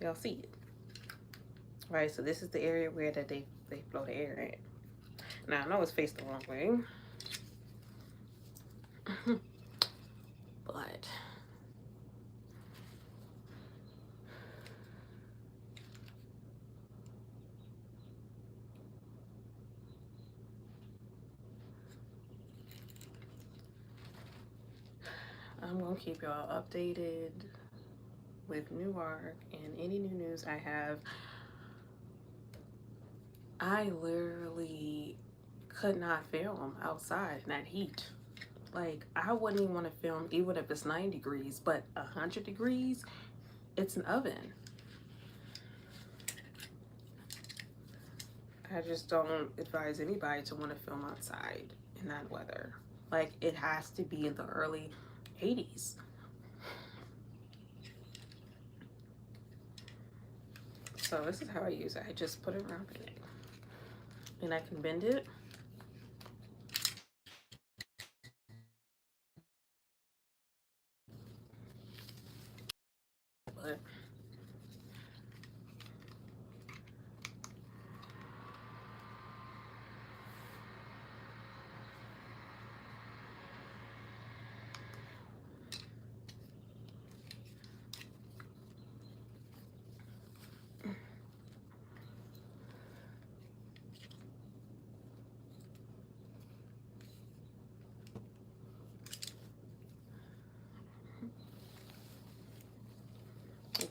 Y'all see it? Right, so this is the area where that they blow the air in. Now, I know it's faced the wrong way. But I'm gonna keep y'all updated with Newark and any new news I have. I literally could not film outside in that heat. Like, I wouldn't even want to film even if it's 90 degrees, but 100 degrees, it's an oven. I just don't advise anybody to want to film outside in that weather. Like, it has to be in the early 80s. So this is how I use it. I just put it around my neck. And I can bend it. But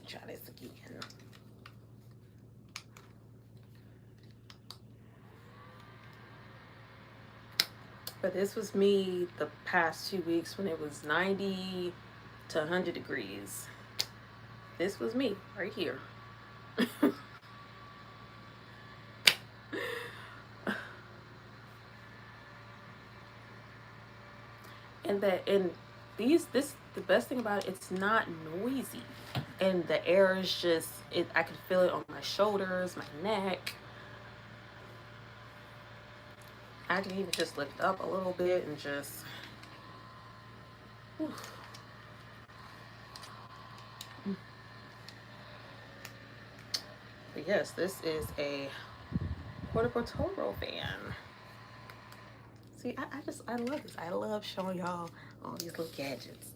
Try this again. But this was me the past 2 weeks when it was 90 to 100 degrees. This was me right here. The best thing about it, it's not noisy. And the air is just I can feel it on my shoulders, my neck. I can even just lift up a little bit and just whew. But yes, this is a Portable fan. See, I love this. I love showing y'all all these little gadgets.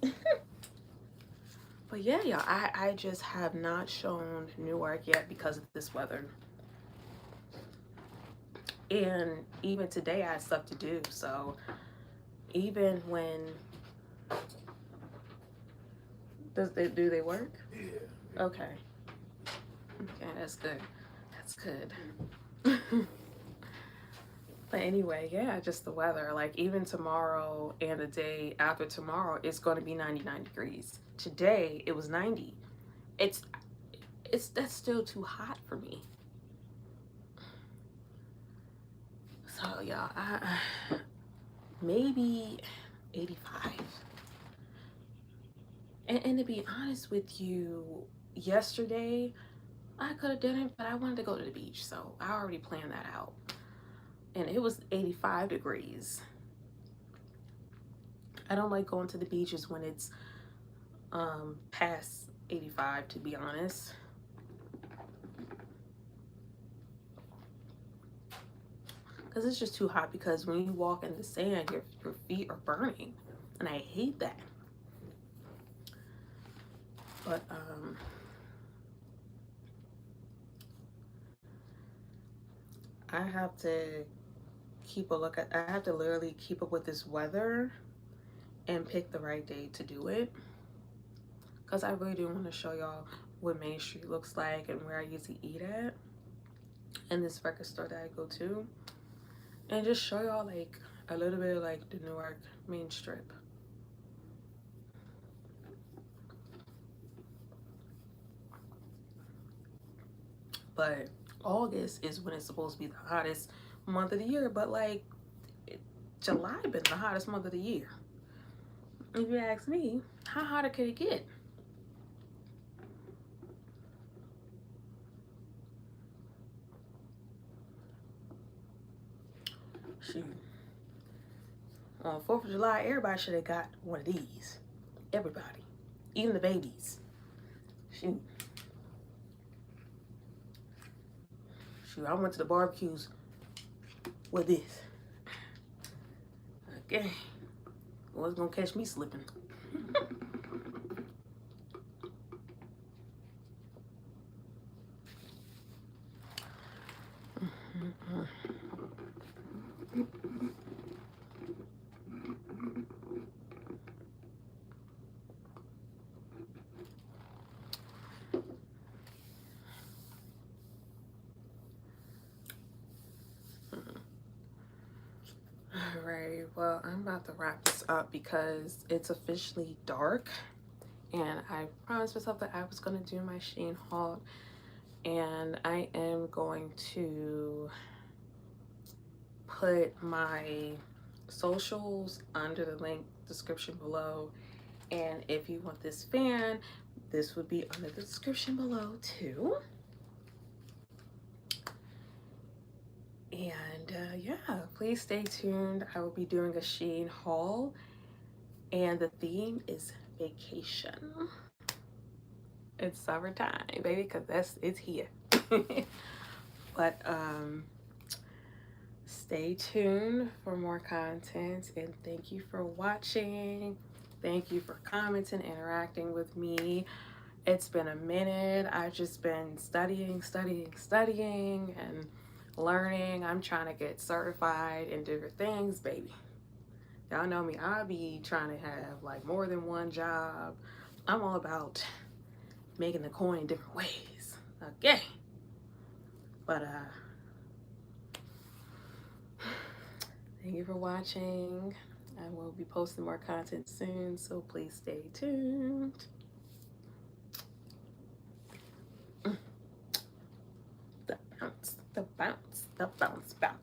But yeah, y'all, I just have not shown Newark yet because of this weather. And even today I had stuff to do, so even when do they work? Yeah. Okay. Okay, that's good. That's good. But anyway, yeah, just the weather. Like even tomorrow and the day after tomorrow, it's going to be 99 degrees. Today it was 90. That's still too hot for me. So y'all, maybe 85. And to be honest with you, yesterday I could have done it, but I wanted to go to the beach, so I already planned that out. And it was 85 degrees. I don't like going to the beaches when it's past 85, to be honest. Because it's just too hot, because when you walk in the sand, your feet are burning. And I hate that. But I have to I have to literally keep up with this weather and pick the right day to do it. Because I really do want to show y'all what Main Street looks like and where I usually eat at. And this record store that I go to. And just show y'all like a little bit of like the Newark main strip. But August is when it's supposed to be the hottest month of the year. But like July been the hottest month of the year. If you ask me, how hotter could it get? Shoot. On 4th of July, everybody should have got one of these. Everybody. Even the babies. Shoot. Shoot, I went to the barbecues with this. Okay. What's gonna catch me slipping? Alright, well, I'm about to wrap this up because it's officially dark, and I promised myself that I was going to do my Shein haul, and I am going to put my socials under the link description below. And if you want this fan, this would be under the description below too. And yeah, please stay tuned. I will be doing a Shein haul, and the theme is vacation. It's summertime, baby, because it's here. But stay tuned for more content, and thank you for watching. Thank you for commenting, interacting with me. It's been a minute. I've just been studying and learning. I'm trying to get certified in different things, baby. Y'all know me. I'll be trying to have like more than one job. I'm all about making the coin different ways. Okay. But thank you for watching. I will be posting more content soon, so please stay tuned. The bounce, the bounce, the bounce, bounce.